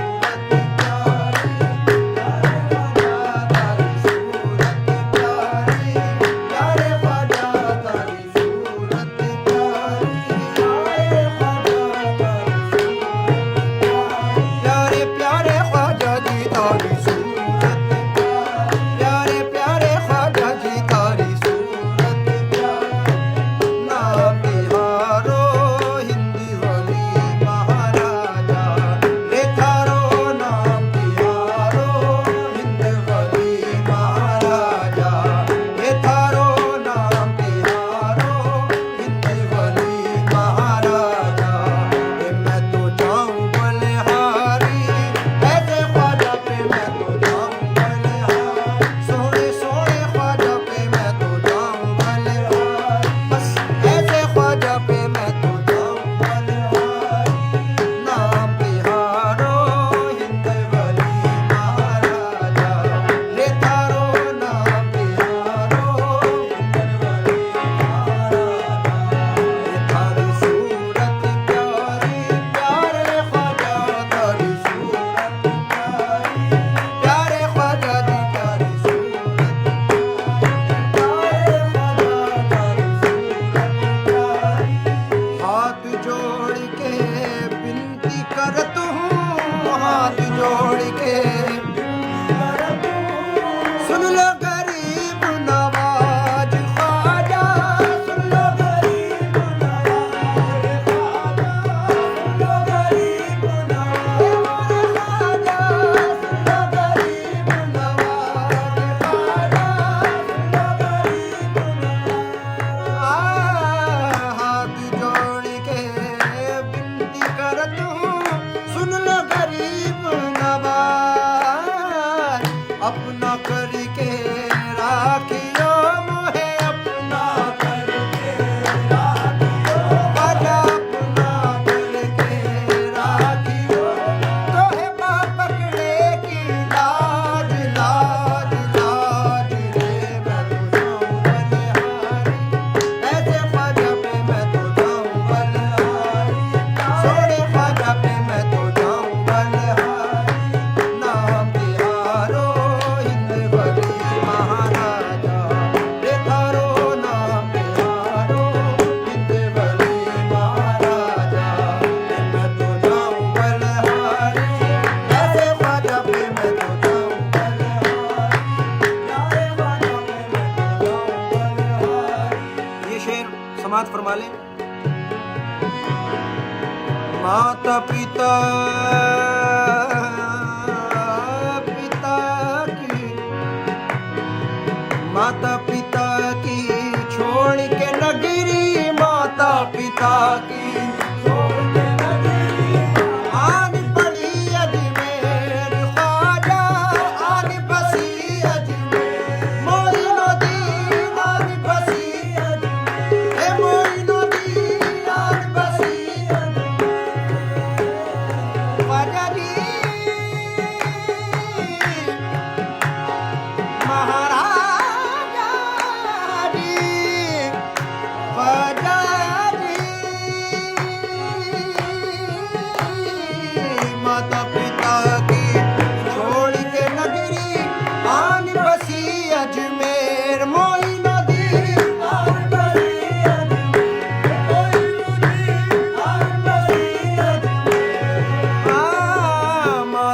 Speaker 2: सुन लो गरीब नवाज।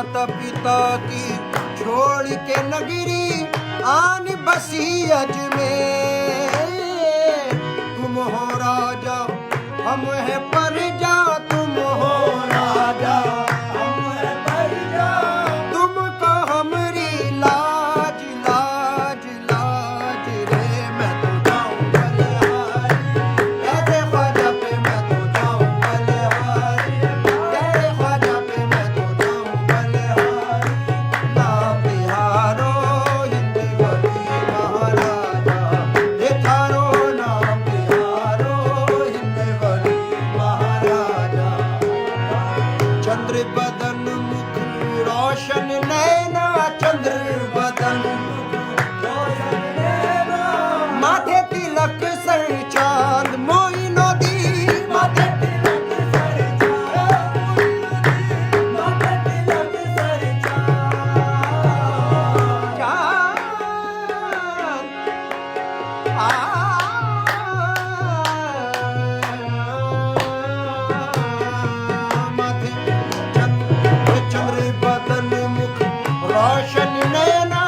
Speaker 2: माता पिता की छोड़ के नगरी आन बसी अजमेर। तुम हो राजा हम है प्रजा, तुम हो राजा हम है प्रजा। तुमको हमरी लाज लाज लाज रे। मैं तो जाऊं बलिहारी, तेरे ख्वाजा पे मैं तो जाऊं बलिहारी, तेरे ख्वाजा पे मैं तो जाऊं बलिहारी। नाम बिहारो हिंदी वली महाराजा, हे थारो नाम बिहारो हिंदी वली महाराजा। चंद्र बदन मुख रोशन नैना, चंद्र बदन रोशन नैना। माथे तिलक सर चांद मोइनुद्दीन, माथे तिलक सर चांद मोइनुद्दीन, माथे तिलक सर माथे चंद्र बदन मुख रोशन नैना,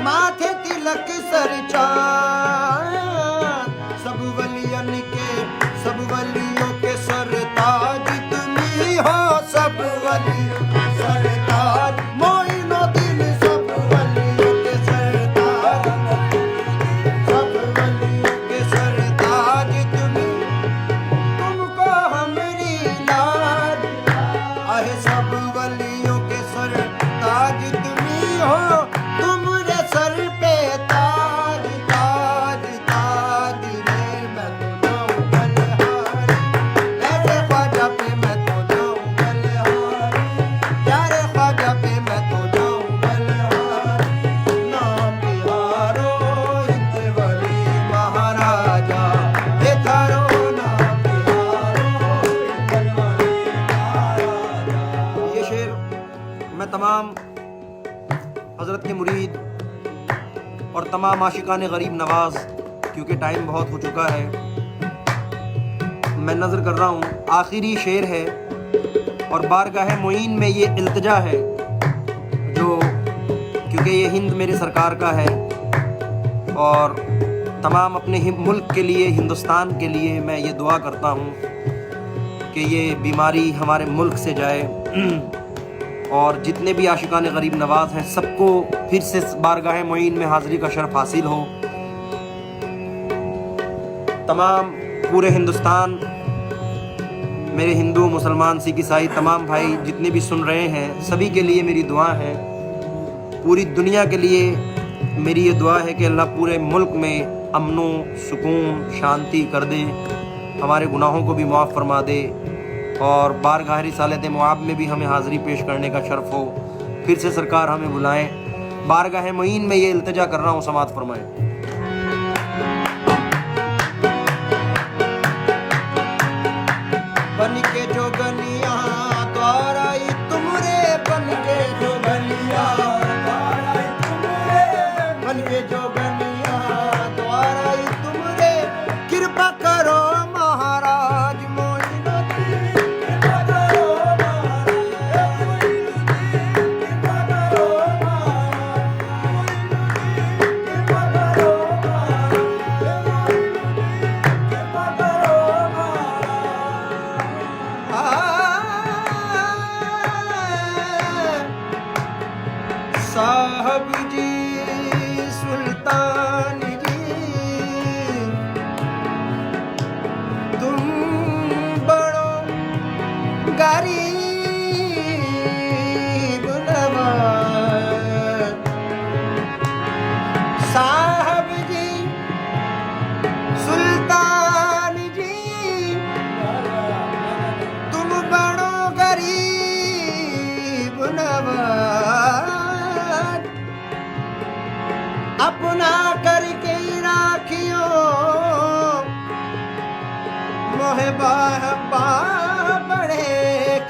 Speaker 2: माथे तिलक सर चांद। सब वलियन के सब वलियों के सरताज तुम्ही हो, सब वलियों के सरताज मोइनुद्दीन। सब वलियों के सरताज, सब वलियों के सरताज तुम्ही। तुमको हमरी लाज आहे, सब वलियों के सरताज तुम्ही हो। तुमरे सर पे ताज ताज ताज रे। मैं तो जाऊं बलिहारी, तेरे ख्वाजा पे मैं तो जाऊं बलिहारी, तेरे ख्वाजा पे मैं तो जाऊं बलिहारी। नाम बिहारो हिंदी वली महाराजा, हे थारो नाम बिहारो हिंदी वली महाराजा। ये शेर मैं तमाम हजरत के मुरीद और तमाम आशिकान गरीब नवाज, क्योंकि टाइम बहुत हो चुका है, मैं नज़र कर रहा हूँ आखिरी शेर है। और बारगाह मोइन में ये इल्तिजा है जो, क्योंकि ये हिंद मेरे सरकार का है और तमाम अपने मुल्क के लिए, हिंदुस्तान के लिए मैं ये दुआ करता हूँ कि ये बीमारी हमारे मुल्क से जाए और जितने भी आशिकान गरीब नवाज हैं सबको फिर से बारगाह मोइन में हाज़िरी का शर्फ हासिल हो। तमाम पूरे हिंदुस्तान, मेरे हिंदू मुसलमान सिख ईसाई तमाम भाई जितने भी सुन रहे हैं, सभी के लिए मेरी दुआ है। पूरी दुनिया के लिए मेरी ये दुआ है कि अल्लाह पूरे मुल्क में अमनो सुकून शांति कर दे, हमारे गुनाहों को भी माफ़ फरमा दे और बारगाह रिसालत मुआब में भी हमें हाज़िरी पेश करने का शर्फ हो। फिर से सरकार हमें बुलाएं। बारगाह मोइन में ये इल्तिजा कर रहा हूँ, समाअत फरमाएं। बन के जो गलियां द्वारा तुमरे, बन के जो गलियां द्वारा तुमरे, बन के जो गलियां द्वारा तुमरे। कृपा करो महाराज मोइनुद्दीन, कृपा करो महाराज मोइनुद्दीन, कृपा करो महाराज मोइनुद्दीन, कृपा करो महाराज मोइनुद्दीन, कृपा करो महाराज। साहब जी सुल्तान जी, तुम बड़ो गरीब नवाज। साहब जी सुल्तान जी, तुम बड़ो गरीब नवाज। अपना करके राखियो मोहे बाबा बड़े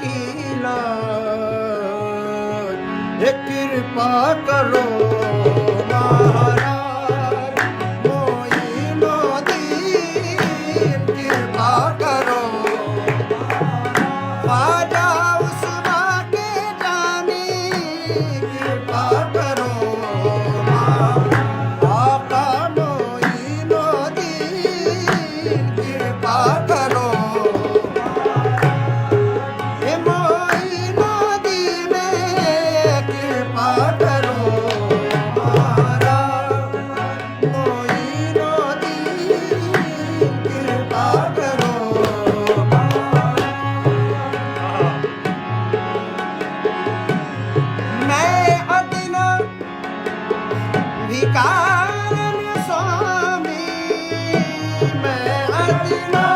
Speaker 2: की लाज। हे कृपा करो महाराज मोइनुद्दीन, कृपा करो ख्वाजा उस्मा के जानी, कृपा करो आका मोइनुद्दीन कृपा करो मोइनुद्दीन कृपा करो हमारा मोइनुद्दीन कृपा करो मैं अदना भिकारन स्वामी मैं अदना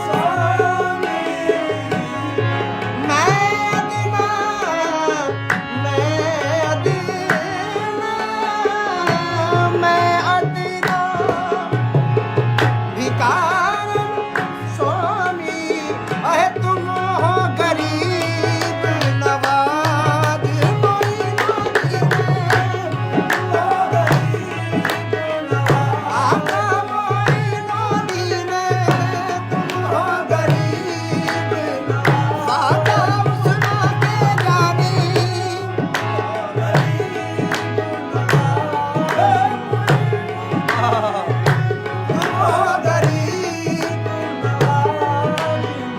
Speaker 2: स्वामी मैं अदना भिकारन स्वामी अहे तुम हो गरीब नवाज आका मोइनुद्दीन तुम हो गरीब ख्वाजा उस्मा के जानी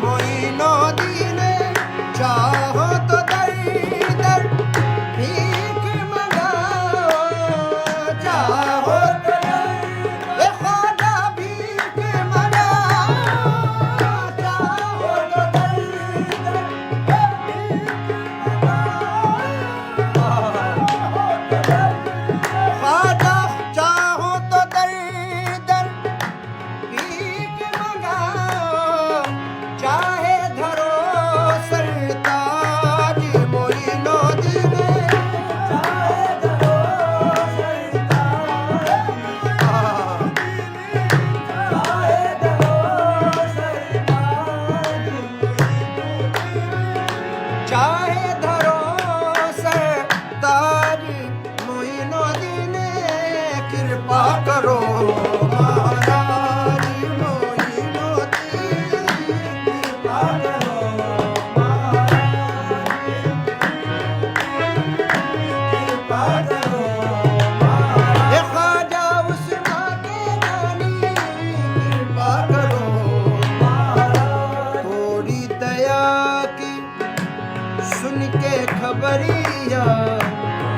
Speaker 2: मोइनुद्दीन चाहो तो दर दर भीख मंगाओ चाहो तो ए ख्वाजा भीख मंगाओ चाहो तो दर दर भीख ख्वाजा चाहो तो दर दर भीख मंगाओ चाहे धरो सरताज मोइनुद्दीन चाहे धरो सरताज चाहे धरो सरताज चाहे धरो सरताज मोइनुद्दीन कृपा करो महाराज मोइनुद्दीन कृपा करो कृपा करो ए ख्वाजा उस्मा के जानी कृपा करो थोड़ी दया की सुन के खबरिया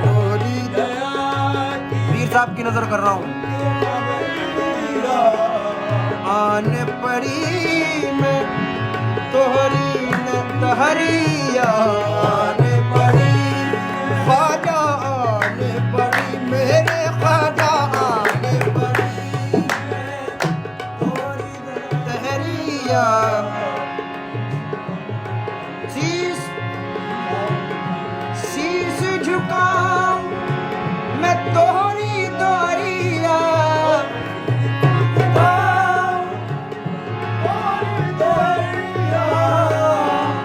Speaker 2: थोड़ी दया वीर साहब की नजर कर रहा हूँ आन पड़ी में तोहरी न तहरिया आन पड़ी ख्वाजा आन पड़ी मेरे ख्वाजा आन पड़ी तोहरी न तहरिया शीश शीश झुकाऊं मैं तोहरी द्वारिया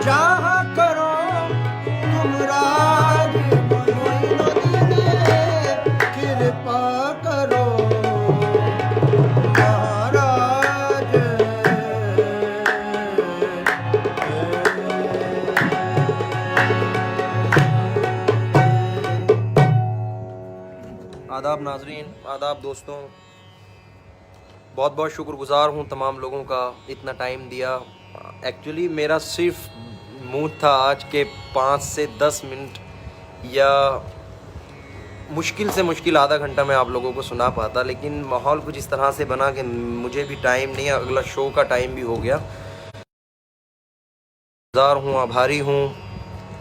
Speaker 2: जहाँ करो तुम राज मोइनुद्दीन कृपा करो महाराज
Speaker 1: आदाब नाजरीन, आदाब दोस्तों, बहुत बहुत शुक्रगुजार हूँ तमाम लोगों का इतना टाइम दिया। एक्चुअली मेरा सिर्फ मूड था आज के 5 से 10 मिनट या मुश्किल से मुश्किल आधा घंटा मैं आप लोगों को सुना पाता, लेकिन माहौल कुछ इस तरह से बना कि मुझे भी टाइम नहीं, अगला शो का टाइम भी हो गया। गुज़ार हूँ, आभारी हूँ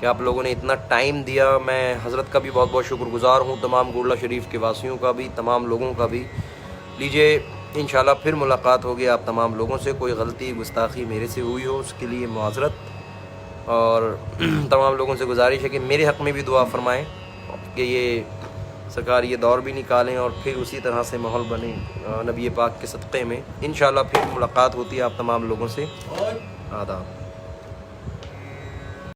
Speaker 1: कि आप लोगों ने इतना टाइम दिया। मैं हज़रत का भी बहुत बहुत शुक्रगुजार हूँ, तमाम गुरला शरीफ के वासियों का भी, तमाम लोगों का भी। लीजिए इंशाल्लाह फिर मुलाकात होगी आप तमाम लोगों से। कोई गलती गुस्ताखी मेरे से हुई हो उसके लिए माज़रत, और तमाम लोगों से गुजारिश है कि मेरे हक़ में भी दुआ फरमाएँ कि ये सरकार ये दौर भी निकालें और फिर उसी तरह से माहौल बने नबी पाक के सदक़े में। इंशाल्लाह फिर मुलाकात होती है आप तमाम लोगों से। आदाब।